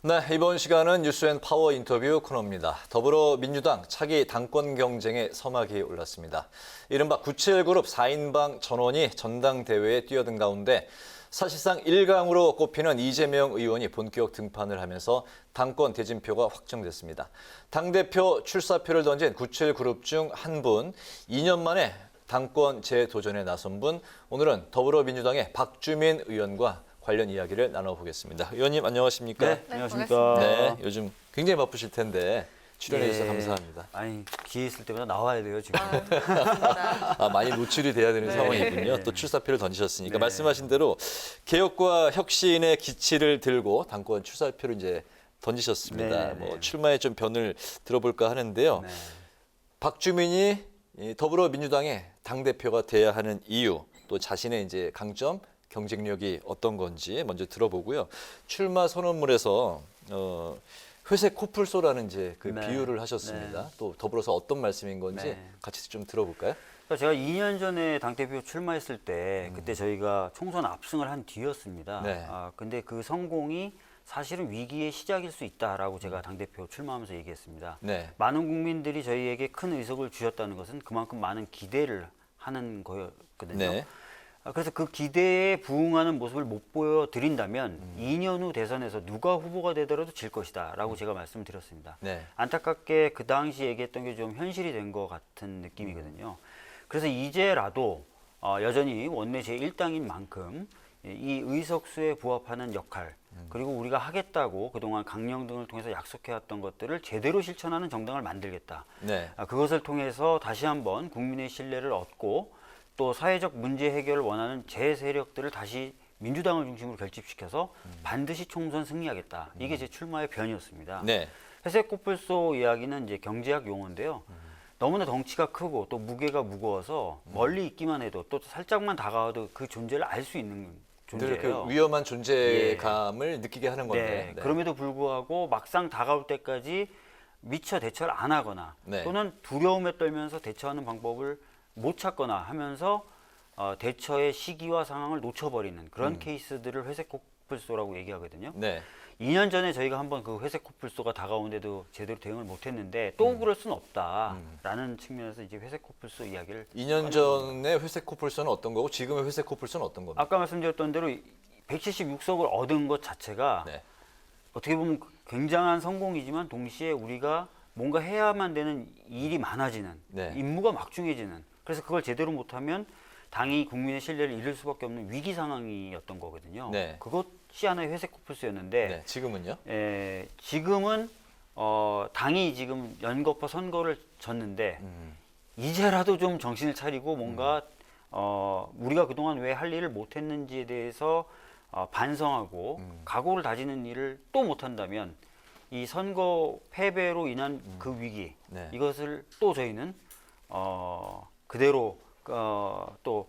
네, 이번 시간은 뉴스앤파워 인터뷰 코너입니다. 더불어민주당 차기 당권 경쟁에 서막이 올랐습니다. 이른바 97그룹 4인방 전원이 전당대회에 뛰어든 가운데 사실상 1강으로 꼽히는 이재명 의원이 본격 등판을 하면서 당권 대진표가 확정됐습니다. 당대표 출사표를 던진 97그룹 중 한 분, 2년 만에 당권 재도전에 나선 분, 오늘은 더불어민주당의 박주민 의원과 관련 이야기를 나눠보겠습니다. 의원님 안녕하십니까?
네, 안녕하십니까?
네, 요즘 굉장히 바쁘실 텐데 출연해 주셔서
네.
감사합니다.
아니 기회 있을 때마다 나와야 돼요 지금.
많이 노출이 돼야 되는
네.
상황이군요.
네.
또 출사표를 던지셨으니까
네.
말씀하신 대로 개혁과 혁신의 기치를 들고 당권 출사표를 이제 던지셨습니다.
네,
뭐 출마의 좀 변을 들어볼까 하는데요.
네.
박주민이 더불어민주당의 당 대표가 돼야 하는 이유, 또 자신의 이제 강점, 경쟁력이 어떤 건지 먼저 들어보고요. 출마 선언문에서 회색 코뿔소라는 이제
네.
비유를 하셨습니다.
네.
또 더불어서 어떤 말씀인 건지
네.
같이 좀 들어볼까요?
그러니까 제가 2년 전에 당대표 출마했을 때 그때 저희가 총선 압승을 한 뒤였습니다.
네.
근데 그 성공이 사실은 위기의 시작일 수 있다라고 제가 당대표 출마하면서 얘기했습니다.
네.
많은 국민들이 저희에게 큰 의석을 주셨다는 것은 그만큼 많은 기대를 하는 거였거든요.
네.
그래서 그 기대에 부응하는 모습을 못 보여드린다면 2년 후 대선에서 누가 후보가 되더라도 질 것이다 라고 제가 말씀드렸습니다.
네.
안타깝게 그 당시 얘기했던 게 좀 현실이 된 것 같은 느낌이거든요. 그래서 이제라도 여전히 원내 제1당인 만큼 이 의석수에 부합하는 역할, 그리고 우리가 하겠다고 그동안 강령 등을 통해서 약속해왔던 것들을 제대로 실천하는 정당을 만들겠다.
네.
그것을 통해서 다시 한번 국민의 신뢰를 얻고 또 사회적 문제 해결을 원하는 제 세력들을 다시 민주당을 중심으로 결집시켜서 반드시 총선 승리하겠다. 이게 제 출마의 변이었습니다.
네.
회색 코뿔소 이야기는 이제 경제학 용어인데요. 너무나 덩치가 크고 또 무게가 무거워서 멀리 있기만 해도 또 살짝만 다가와도 그 존재를 알 수 있는 존재예요.
그 위험한 존재감을 느끼게 하는 건데.
네. 그럼에도 불구하고 막상 다가올 때까지 미처 대처를 안 하거나
네.
또는 두려움에 떨면서 대처하는 방법을 못 찾거나 하면서 대처의 시기와 상황을 놓쳐버리는 그런 케이스들을 회색 코뿔소라고 얘기하거든요.
네.
2년 전에 저희가 한번 그 회색 코뿔소가 다가오는데도 제대로 대응을 못했는데 또 그럴 수는 없다라는 측면에서 이제 회색 코뿔소 이야기를
2년 전에 회색 코뿔소는 어떤 거고 지금의 회색 코뿔소는 어떤 겁니까?
아까 말씀드렸던 대로 176석을 얻은 것 자체가
네.
어떻게 보면 굉장한 성공이지만 동시에 우리가 뭔가 해야만 되는 일이 많아지는
네.
임무가 막중해지는 그래서 그걸 제대로 못하면 당이 국민의 신뢰를 잃을 수밖에 없는 위기 상황이었던 거거든요.
네.
그것이 하나의 회색 코뿔소였는데
네. 지금은요?
지금은 당이 지금 연거푸 선거를 졌는데 이제라도 좀 정신을 차리고 뭔가 우리가 그동안 왜 할 일을 못했는지에 대해서 반성하고 각오를 다지는 일을 또 못한다면 이 선거 패배로 인한 그 위기
네.
이것을 또 저희는 그대로 또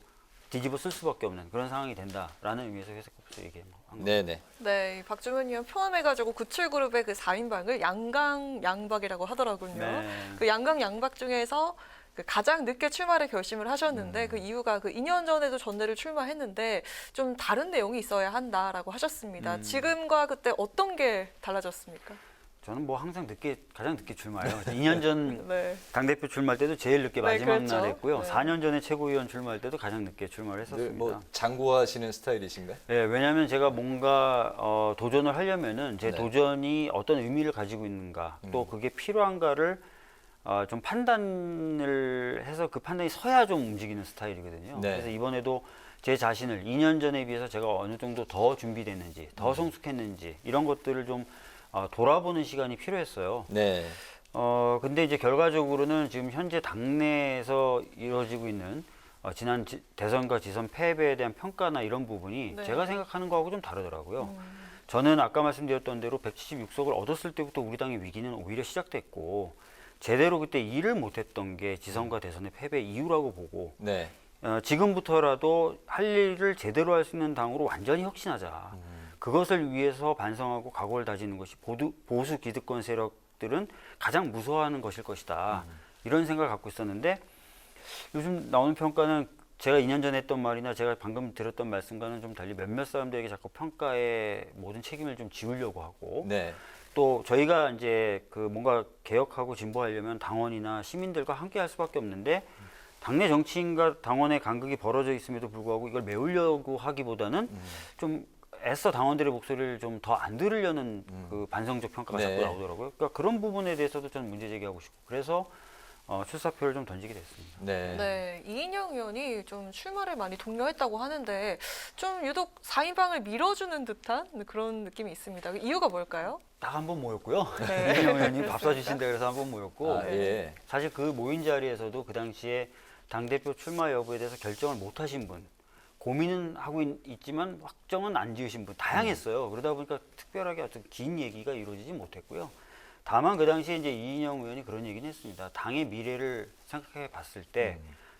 뒤집어 쓸 수밖에 없는 그런 상황이 된다라는 의미에서 회색 코뿔소 얘기한 겁니다.
네네.
네, 박주민 의원 포함해가지고 구출그룹의 그 4인방을 양강양박이라고 하더라고요.
네.
그 양강양박 중에서 그 가장 늦게 출마를 결심을 하셨는데 그 이유가 그 2년 전에도 전대를 출마했는데 좀 다른 내용이 있어야 한다라고 하셨습니다. 지금과 그때 어떤 게 달라졌습니까?
저는 뭐 항상 가장 늦게 출마해요. 2년 전
네.
당대표 출마할 때도 제일 늦게
네,
마지막
그렇죠.
날 했고요.
네.
4년 전에 최고위원 출마할 때도 가장 늦게 출마를 했었습니다.
뭐 장구하시는 스타일이신가요?
네, 왜냐하면 제가 뭔가 도전을 하려면은 제
네.
도전이 어떤 의미를 가지고 있는가, 또 그게 필요한가를 좀 판단을 해서 그 판단이 서야 좀 움직이는 스타일이거든요.
네.
그래서 이번에도 제 자신을 2년 전에 비해서 제가 어느 정도 더 준비됐는지, 더 성숙했는지 이런 것들을 좀 돌아보는 시간이 필요했어요.
네.
근데 이제 결과적으로는 지금 현재 당내에서 이루어지고 있는 지난 대선과 지선 패배에 대한 평가나 이런 부분이
네.
제가 생각하는 거하고 좀 다르더라고요. 저는 아까 말씀드렸던 대로 176석을 얻었을 때부터 우리 당의 위기는 오히려 시작됐고 제대로 그때 일을 못했던 게 지선과 대선의 패배 이유라고 보고
네.
지금부터라도 할 일을 제대로 할 수 있는 당으로 완전히 혁신하자. 그것을 위해서 반성하고 각오를 다지는 것이 보수 기득권 세력들은 가장 무서워하는 것일 것이다. 이런 생각을 갖고 있었는데 요즘 나오는 평가는 제가 2년 전에 했던 말이나 제가 방금 드렸던 말씀과는 좀 달리 몇몇 사람들에게 자꾸 평가의 모든 책임을 좀 지우려고 하고
네.
또 저희가 이제 그 뭔가 개혁하고 진보하려면 당원이나 시민들과 함께 할 수밖에 없는데 당내 정치인과 당원의 간극이 벌어져 있음에도 불구하고 이걸 메우려고 하기보다는 좀 애써 당원들의 목소리를 좀 더 안 들으려는 그 반성적 평가가
네.
자꾸 나오더라고요. 그러니까 그런 부분에 대해서도 저는 문제 제기하고 싶고 그래서 출사표를 좀 던지게 됐습니다.
네.
네, 이인영 의원이 좀 출마를 많이 독려했다고 하는데 좀 유독 4인방을 밀어주는 듯한 그런 느낌이 있습니다. 이유가 뭘까요?
딱 한 번 모였고요.
네.
이인영 의원님 밥 사주신다 그래서 한 번 모였고
예.
사실 그 모인 자리에서도 그 당시에 당대표 출마 여부에 대해서 결정을 못 하신 분 고민은 하고 있지만 확정은 안 지으신 분 다양했어요. 그러다 보니까 특별하게 어떤 긴 얘기가 이루어지지 못했고요. 다만 그 당시에 이제 이인영 의원이 그런 얘기는 했습니다. 당의 미래를 생각해 봤을 때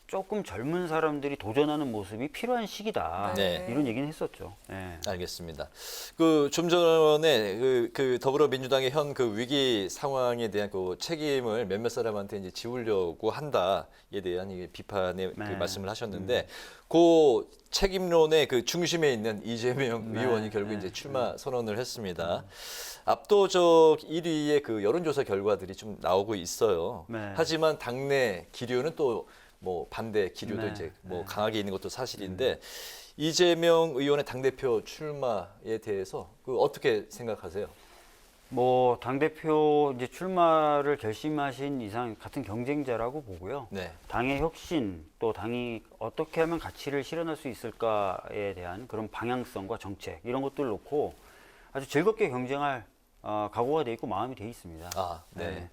조금 젊은 사람들이 도전하는 모습이 필요한 시기다.
네.
이런 얘기는 했었죠. 네.
알겠습니다. 그 좀 전에 그 더불어민주당의 현 그 위기 상황에 대한 그 책임을 몇몇 사람한테 이제 지우려고 한다에 대한 이게 비판의 그 말씀을 하셨는데 그 책임론의 그 중심에 있는 이재명 의원이 결국 이제 출마 선언을 했습니다. 압도적 1위의 그 여론조사 결과들이 좀 나오고 있어요.
네.
하지만 당내 기류는 또 뭐 반대 기류도
네.
이제 뭐 강하게 있는 것도 사실인데 이재명 의원의 당대표 출마에 대해서 그 어떻게 생각하세요?
뭐 당대표 이제 출마를 결심하신 이상 같은 경쟁자라고 보고요.
네.
당의 혁신 또 당이 어떻게 하면 가치를 실현할 수 있을까에 대한 그런 방향성과 정책 이런 것들을 놓고 아주 즐겁게 경쟁할 각오가 돼 있고 마음이 돼 있습니다.
아, 네.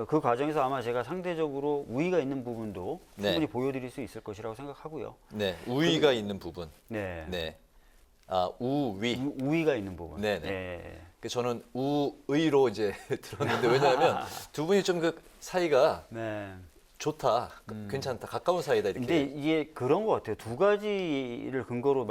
그 과정에서 아마 제가 상대적으로 우위가 있는 부분도
네.
충분히 보여드릴 수 있을 것이라고 생각하고요.
네, 우위가 있는 부분.
네.
네. 아, 우위.
우위가 있는 부분.
네네.
예.
저는 우의로 이제 들었는데 왜냐하면 두 분이 좀 그 사이가
네.
좋다, 괜찮다, 가까운 사이다 이렇게.
근데 이게 그런 것 같아요. 두 가지를 근거로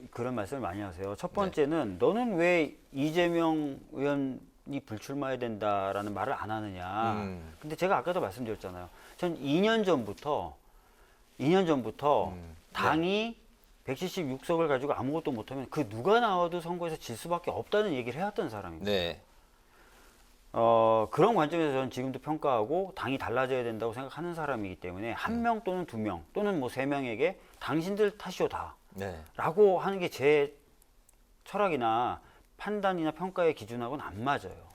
그런 말씀을 많이 하세요. 첫 번째는 너는 왜 이재명 의원이 불출마해야 된다라는 말을 안 하느냐. 근데 제가 아까도 말씀드렸잖아요. 전 2년 전부터 당이 176석을 가지고 아무것도 못하면 그 누가 나와도 선거에서 질 수밖에 없다는 얘기를 해왔던 사람입니다.
네.
그런 관점에서 저는 지금도 평가하고 당이 달라져야 된다고 생각하는 사람이기 때문에 한 명 또는 두 명 또는 뭐 세 명에게 당신들 탓이오 다
네.
라고 하는 게 제 철학이나 판단이나 평가의 기준하고는 안 맞아요.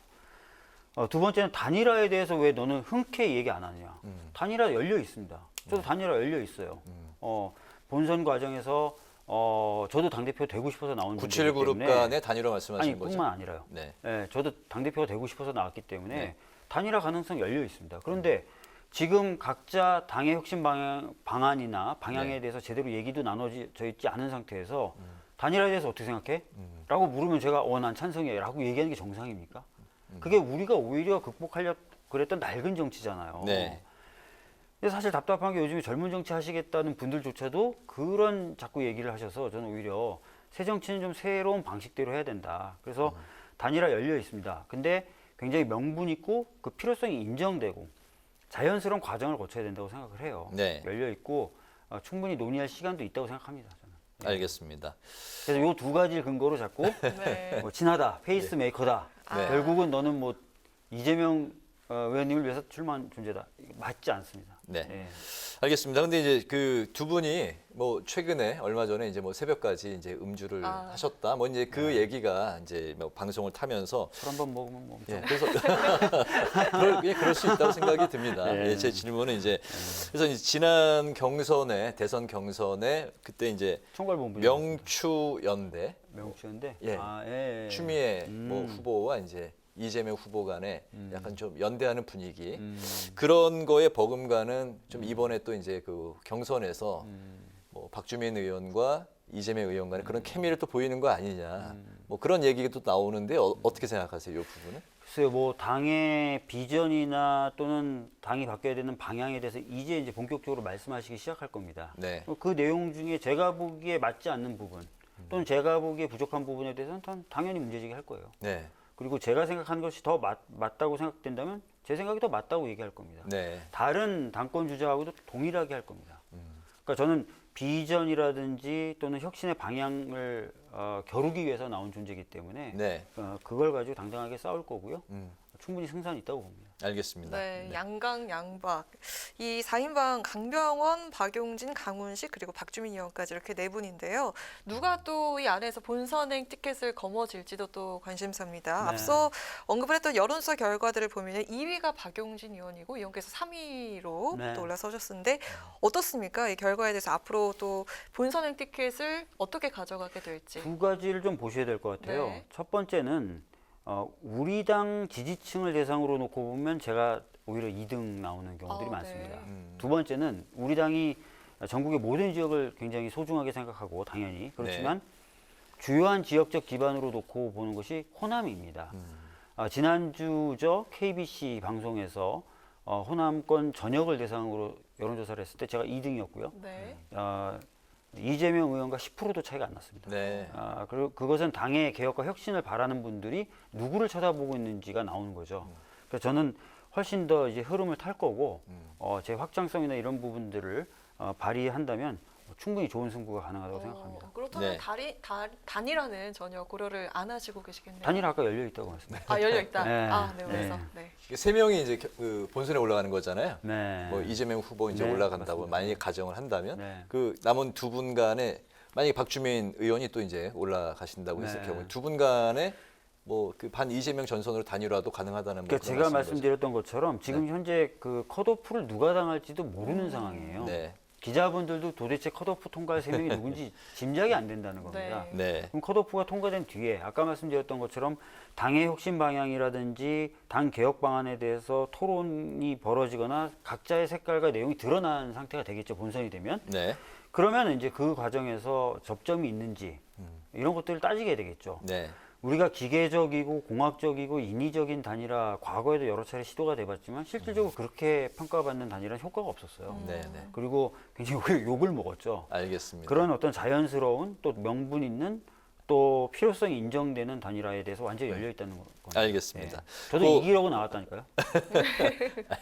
두 번째는 단일화에 대해서 왜 너는 흔쾌히 얘기 안 하느냐. 단일화 열려 있습니다. 저도 단일화 열려 있어요. 본선 과정에서 저도 당대표 되고 싶어서 나온
97 그룹 간의 단일화 말씀하시는 거죠?
뿐만 아니라요.
네.
네, 저도 당대표가 되고 싶어서 나왔기 때문에 네. 단일화 가능성 열려 있습니다. 그런데 지금 각자 당의 혁신 방안이나 방향에
네.
대해서 제대로 얘기도 나눠져 있지 않은 상태에서 단일화에 대해서 어떻게 생각해? 라고 물으면 제가 난 찬성이에요 라고 얘기하는 게 정상입니까? 그게 우리가 오히려 극복하려 그랬던 낡은 정치잖아요.
네.
근데 사실 답답한 게 요즘에 젊은 정치 하시겠다는 분들조차도 그런 자꾸 얘기를 하셔서 저는 오히려 새 정치는 좀 새로운 방식대로 해야 된다. 그래서 단일화 열려 있습니다. 근데 굉장히 명분 있고 그 필요성이 인정되고 자연스러운 과정을 거쳐야 된다고 생각을 해요.
네.
열려 있고 충분히 논의할 시간도 있다고 생각합니다. 저는. 네.
알겠습니다.
그래서 요 두 가지를 근거로 자꾸
네.
친하다, 페이스메이커다.
네.
결국은 너는 뭐 이재명 의원님을 위해서 출마한 존재다. 맞지 않습니다.
네.
네.
알겠습니다. 근데 이제 그 두 분이 뭐 최근에 얼마 전에 이제 뭐 새벽까지 이제 음주를 하셨다. 뭐 이제 그 얘기가 이제 뭐 방송을 타면서
술 한번 먹으면 뭐
예, 그래서 그럴 수 있다고 생각이 듭니다.
네.
예, 제 질문은 이제 그래서 이제 지난 경선에 대선 경선에 그때 이제 명추연대 예.
예.
추미애 뭐 후보와 이제 이재명 후보 간에 약간 좀 연대하는 분위기 그런 거에 버금가는 좀 이번에 또 이제 그 경선에서 뭐 박주민 의원과 이재명 의원 간에 그런 케미를 또 보이는 거 아니냐 뭐 그런 얘기가 또 나오는데 어떻게 생각하세요, 이 부분은?
글쎄요, 뭐 당의 비전이나 또는 당이 바뀌어야 되는 방향에 대해서 이제 본격적으로 말씀하시기 시작할 겁니다.
네.
그 내용 중에 제가 보기에 맞지 않는 부분 또는 제가 보기에 부족한 부분에 대해서는 당연히 문제제기할 거예요.
네.
그리고 제가 생각하는 것이 더 맞다고 생각된다면 제 생각이 더 맞다고 얘기할 겁니다.
네.
다른 당권 주자하고도 동일하게 할 겁니다. 그러니까 저는 비전이라든지 또는 혁신의 방향을 겨루기 위해서 나온 존재이기 때문에
네.
그걸 가지고 당당하게 싸울 거고요. 충분히 승산이 있다고 봅니다.
알겠습니다.
네, 양강 양박. 이 4인방 강병원, 박용진, 강훈식 그리고 박주민 의원까지 이렇게 네 분인데요. 누가 또 이 안에서 본선행 티켓을 거머쥘지도 또 관심사입니다.
네.
앞서 언급을 했던 여론조사 결과들을 보면 2위가 박용진 의원이고 의원께서 3위로
네.
또 올라서셨는데 어떻습니까? 이 결과에 대해서 앞으로 또 본선행 티켓을 어떻게 가져가게 될지.
두 가지를 좀 보셔야 될 것 같아요.
네.
첫 번째는 우리 당 지지층을 대상으로 놓고 보면 제가 오히려 2등 나오는 경우들이 많습니다. 두 번째는 우리 당이 전국의 모든 지역을 굉장히 소중하게 생각하고 당연히 그렇지만 주요한 지역적 기반으로 놓고 보는 것이 호남입니다. 지난주죠 KBC 방송에서 호남권 전역을 대상으로 여론조사를 했을 때 제가 2등이었고요.
네.
이재명 의원과 10%도 차이가 안 났습니다.
네.
그리고 그것은 당의 개혁과 혁신을 바라는 분들이 누구를 쳐다보고 있는지가 나오는 거죠. 그래서 저는 훨씬 더 이제 흐름을 탈 거고 제 확장성이나 이런 부분들을 발휘한다면 충분히 좋은 승부가 가능하다고 생각합니다.
그렇다면 단일화는 전혀 고려를 안 하시고 계시겠네요.
단일화 아까 열려 있다고 말씀드렸습니다.
아, 열려 있다.
네.
네, 그래서 네.
세 명이 이제 그 본선에 올라가는 거잖아요.
네.
뭐 이재명 후보 이제
네,
올라간다고
맞습니다.
만약 가정을 한다면
네.
그 남은 두 분 간에 만약 박주민 의원이 또 이제 올라가신다고 했을
네.
경우에 두 분 간에 뭐 그 반 이재명 전선으로 단일화도 가능하다는 뭐
그러니까
그런
제가
말씀인
말씀드렸던 것처럼 지금 현재 그 컷오프를 누가 당할지도 모르는 상황이에요.
네.
기자분들도 도대체 컷오프 통과할 세 명이 누군지 짐작이 안 된다는 겁니다.
네.
그럼 컷오프가 통과된 뒤에 아까 말씀드렸던 것처럼 당의 혁신 방향이라든지 당 개혁 방안에 대해서 토론이 벌어지거나 각자의 색깔과 내용이 드러난 상태가 되겠죠. 본선이 되면.
네.
그러면 이제 그 과정에서 접점이 있는지 이런 것들을 따지게 되겠죠.
네.
우리가 기계적이고 공학적이고 인위적인 단일화 과거에도 여러 차례 시도가 돼봤지만 실질적으로 그렇게 평가받는 단일화는 효과가 없었어요.
네, 네.
그리고 굉장히 욕을 먹었죠.
알겠습니다.
그런 어떤 자연스러운 또 명분 있는 또 필요성이 인정되는 단일화에 대해서 완전히 열려 있다는 겁니다.
알겠습니다.
저도 이기려고 나왔다니까요.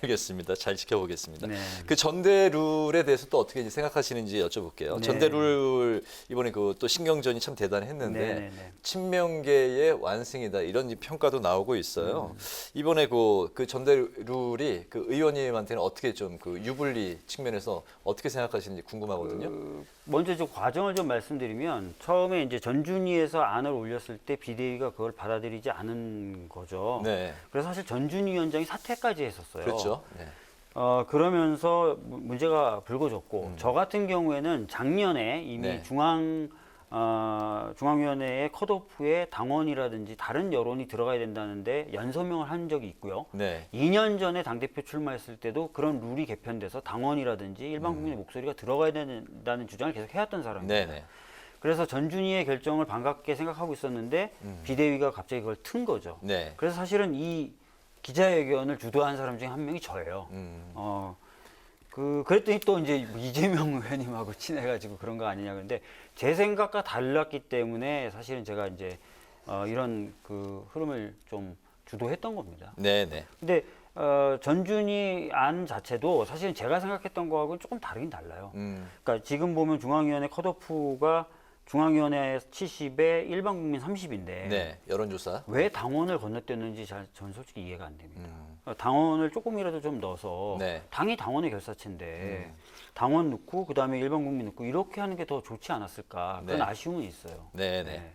알겠습니다. 잘 지켜보겠습니다.
네.
그 전대룰에 대해서 또 어떻게 생각하시는지 여쭤볼게요.
네.
전대룰 이번에 그 또 신경전이 참 대단했는데
네, 네, 네.
친명계의 완승이다 이런 평가도 나오고 있어요. 이번에 그 전대룰이 그 의원님한테는 어떻게 좀 그 유불리 측면에서 어떻게 생각하시는지 궁금하거든요.
먼저 좀 과정을 좀 말씀드리면 처음에 이제 전준위에서 안을 올렸을 때 비대위가 그걸 받아들이지 않은 거죠.
네.
그래서 사실 전준위 위원장이 사퇴까지 했었어요.
그렇죠. 네.
그러면서 문제가 불거졌고 저 같은 경우에는 작년에 이미
네.
중앙위원회의 컷오프에 당원이라든지 다른 여론이 들어가야 된다는데 연서명을 한 적이 있고요.
네.
2년 전에 당대표 출마했을 때도 그런 룰이 개편돼서 당원이라든지 일반 국민의 목소리가 들어가야 된다는 주장을 계속 해왔던 사람입니다.
네, 네.
그래서 전준희의 결정을 반갑게 생각하고 있었는데 비대위가 갑자기 그걸 튼 거죠.
네.
그래서 사실은 이 기자회견을 주도한 사람 중에 한 명이 저예요. 그랬더니 또 이제 이재명 의원님하고 친해가지고 그런 거 아니냐 그런데 제 생각과 달랐기 때문에 사실은 제가 이제 이런 그 흐름을 좀 주도했던 겁니다.
네네.
근데 전준희 안 자체도 사실은 제가 생각했던 거하고는 조금 다르긴 달라요. 그러니까 지금 보면 중앙위원회 컷오프가 중앙위원회 70에 일반 국민 30인데
네, 여론조사.
왜 당원을 건너뛰었는지 전 솔직히 이해가 안 됩니다. 당원을 조금이라도 좀 넣어서
네.
당이 당원의 결사체인데 당원 넣고 그다음에 일반 국민 넣고 이렇게 하는 게 더 좋지 않았을까 그런
네.
아쉬움은 있어요.
네네.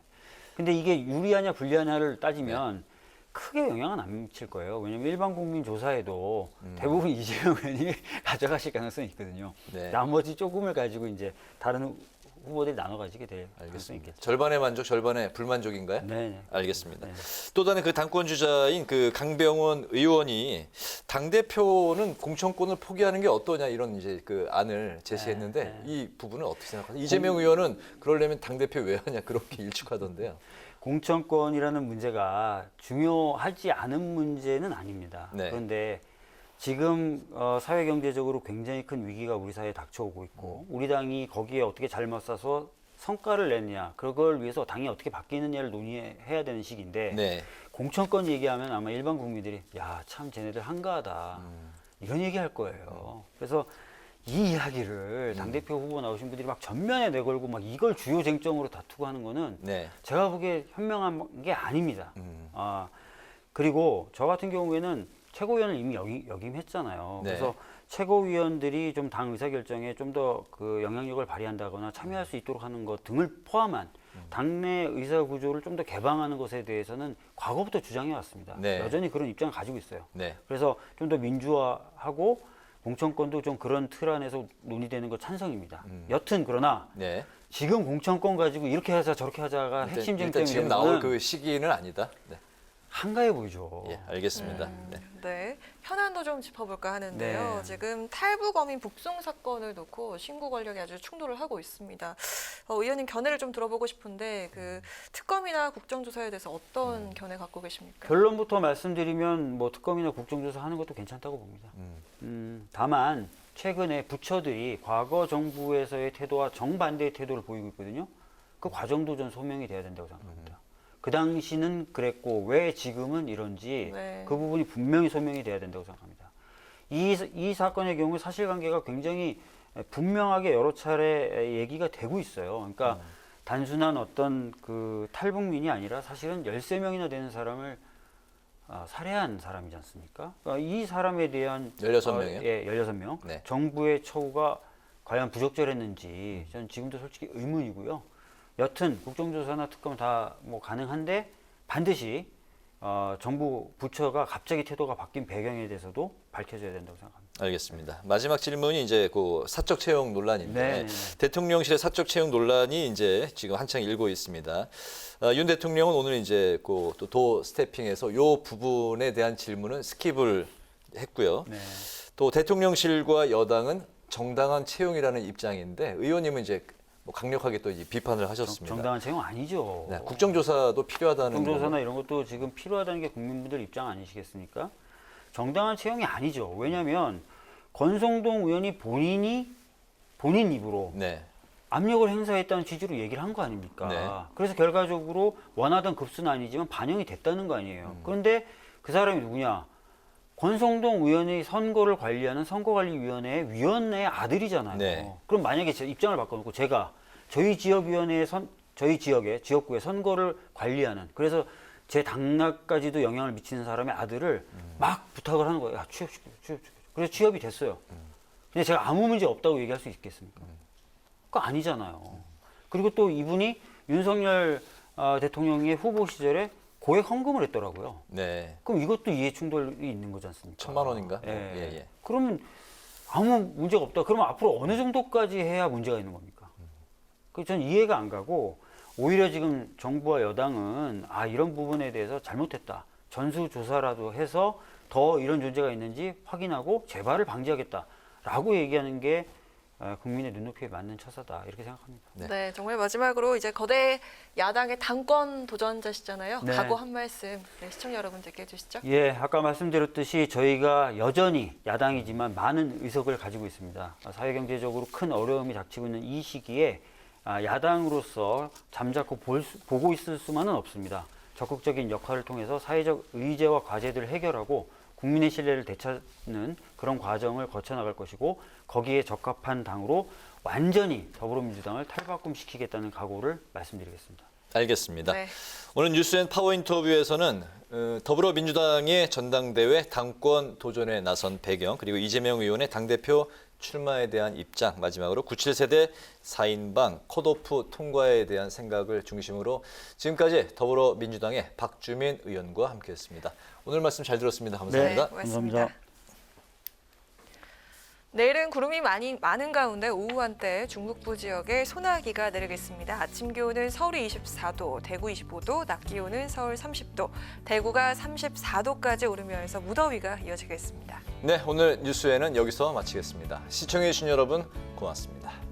근데 이게 유리하냐 불리하냐를 따지면 크게 영향은 안 미칠 거예요. 왜냐하면 일반 국민 조사에도 대부분 이재명 의원이 가져가실 가능성이 있거든요.
네.
나머지 조금을 가지고 이제 다른 후보들이 나눠 가지게 될 가능성이 있겠죠.
절반의 만족, 절반의 불만족인가요?
네.
알겠습니다. 또 다른 그 당권 주자인 그 강병원 의원이 당 대표는 공천권을 포기하는 게 어떠냐 이런 이제 그 안을 제시했는데 이 부분은 어떻게 생각하세요? 이재명 의원은 그러려면 당 대표 왜 하냐 그렇게 일축하던데요.
공천권이라는 문제가 중요하지 않은 문제는 아닙니다.
네.
그런데 지금 사회 경제적으로 굉장히 큰 위기가 우리 사회에 닥쳐오고 있고 우리 당이 거기에 어떻게 잘 맞서서 성과를 내느냐 그걸 위해서 당이 어떻게 바뀌느냐를 논의해야 되는 시기인데
네.
공천권 얘기하면 아마 일반 국민들이 야 참 쟤네들 한가하다 이런 얘기할 거예요. 그래서 이 이야기를 당대표 후보 나오신 분들이 막 전면에 내걸고 막 이걸 주요 쟁점으로 다투고 하는 거는
네.
제가 보기에 현명한 게 아닙니다. 그리고 저 같은 경우에는 최고위원을 이미 역임했잖아요.
네.
그래서 최고위원들이 좀 당 의사결정에 좀 더 그 영향력을 발휘한다거나 참여할 수 있도록 하는 것 등을 포함한 당내 의사 구조를 좀 더 개방하는 것에 대해서는 과거부터 주장해 왔습니다.
네.
여전히 그런 입장을 가지고 있어요.
네.
그래서 좀 더 민주화하고 공천권도 좀 그런 틀 안에서 논의되는 거 찬성입니다. 여튼 그러나
네.
지금 공천권 가지고 이렇게 하자 저렇게 하자가 핵심
일단
쟁점이
지금
되는
나올
거는
그 시기는 아니다. 네.
한가해 보이죠.
예, 알겠습니다. 네.
네, 현안도 좀 짚어볼까 하는데요.
네.
지금 탈북어민 북송 사건을 놓고 신구 권력이 아주 충돌을 하고 있습니다. 의원님 견해를 좀 들어보고 싶은데 그 특검이나 국정조사에 대해서 어떤 견해 갖고 계십니까?
결론부터 말씀드리면 뭐 특검이나 국정조사 하는 것도 괜찮다고 봅니다. 다만 최근에 부처들이 과거 정부에서의 태도와 정반대의 태도를 보이고 있거든요. 그 과정도 좀 소명이 돼야 된다고 생각합니다. 그 당시는 그랬고 왜 지금은 이런지
네.
그 부분이 분명히 소명이 돼야 된다고 생각합니다. 이 사건의 경우 사실관계가 굉장히 분명하게 여러 차례 얘기가 되고 있어요. 그러니까 단순한 어떤 그 탈북민이 아니라 사실은 13명이나 되는 사람을 살해한 사람이지 않습니까? 그러니까 이 사람에 대한
16명이요?
예, 16명.
네.
정부의 처우가 과연 부적절했는지 저는 지금도 솔직히 의문이고요. 여튼 국정조사나 특검 다 뭐 가능한데 반드시 정부 부처가 갑자기 태도가 바뀐 배경에 대해서도 밝혀져야 된다고 생각합니다.
알겠습니다. 마지막 질문이 이제 그 사적 채용 논란인데
네.
대통령실의 사적 채용 논란이 이제 지금 한창 일고 있습니다. 윤 대통령은 오늘 이제 그 도 스태핑에서 요 부분에 대한 질문은 스킵을 했고요.
네.
또 대통령실과 여당은 정당한 채용이라는 입장인데 의원님은 이제 강력하게 또 비판을 하셨습니다.
정당한 채용 아니죠.
네, 국정조사도 필요하다는
국정조사나 이런 것도 지금 필요하다는 게 국민분들 입장 아니시겠습니까? 정당한 채용이 아니죠. 왜냐하면 권성동 의원이 본인 입으로
네.
압력을 행사했다는 취지로 얘기를 한 거 아닙니까?
네.
그래서 결과적으로 원하던 급수는 아니지만 반영이 됐다는 거 아니에요. 그런데 그 사람이 누구냐? 권성동 의원의 선거를 관리하는 선거관리위원회 위원의 아들이잖아요.
네.
그럼 만약에 제 입장을 바꿔놓고 제가 저희 지역의 지역구의 선거를 관리하는, 그래서 제 당락까지도 영향을 미치는 사람의 아들을 막 부탁을 하는 거예요. 야, 취업시켜. 그래서 취업이 됐어요. 근데 제가 아무 문제 없다고 얘기할 수 있겠습니까? 그거 아니잖아요. 그리고 또 이분이 윤석열 대통령의 후보 시절에 고액 헌금을 했더라고요.
네.
그럼 이것도 이해 충돌이 있는 거지 않습니까?
1,000만 원인가?
예.
예.
그러면 아무 문제가 없다. 그러면 앞으로 어느 정도까지 해야 문제가 있는 겁니까? 전 이해가 안 가고, 오히려 지금 정부와 여당은 이런 부분에 대해서 잘못했다. 전수조사라도 해서 더 이런 존재가 있는지 확인하고 재발을 방지하겠다라고 얘기하는 게 국민의 눈높이에 맞는 처사다, 이렇게 생각합니다.
네, 정말 마지막으로 이제 거대 야당의 당권 도전자시잖아요.
네.
각오 한 말씀 시청자 여러분들께 해주시죠.
예, 아까 말씀드렸듯이 저희가 여전히 야당이지만 많은 의석을 가지고 있습니다. 사회경제적으로 큰 어려움이 닥치고 있는 이 시기에 야당으로서 잠자코 보고 있을 수만은 없습니다. 적극적인 역할을 통해서 사회적 의제와 과제들을 해결하고 국민의 신뢰를 되찾는 그런 과정을 거쳐나갈 것이고, 거기에 적합한 당으로 완전히 더불어민주당을 탈바꿈시키겠다는 각오를 말씀드리겠습니다.
알겠습니다.
네.
오늘 뉴스앤 파워 인터뷰에서는 더불어민주당의 전당대회 당권 도전에 나선 배경, 그리고 이재명 의원의 당대표 출마에 대한 입장, 마지막으로 97세대 4인방 컷오프 통과에 대한 생각을 중심으로 지금까지 더불어민주당의 박주민 의원과 함께했습니다. 오늘 말씀 잘 들었습니다. 감사합니다.
네, 고맙습니다. 내일은 구름이 많은 가운데 오후 한때 중북부 지역에 소나기가 내리겠습니다. 아침 기온은 서울이 24도, 대구 25도, 낮 기온은 서울 30도, 대구가 34도까지 오르면서 무더위가 이어지겠습니다.
네, 오늘 뉴스에는 여기서 마치겠습니다. 시청해주신 여러분 고맙습니다.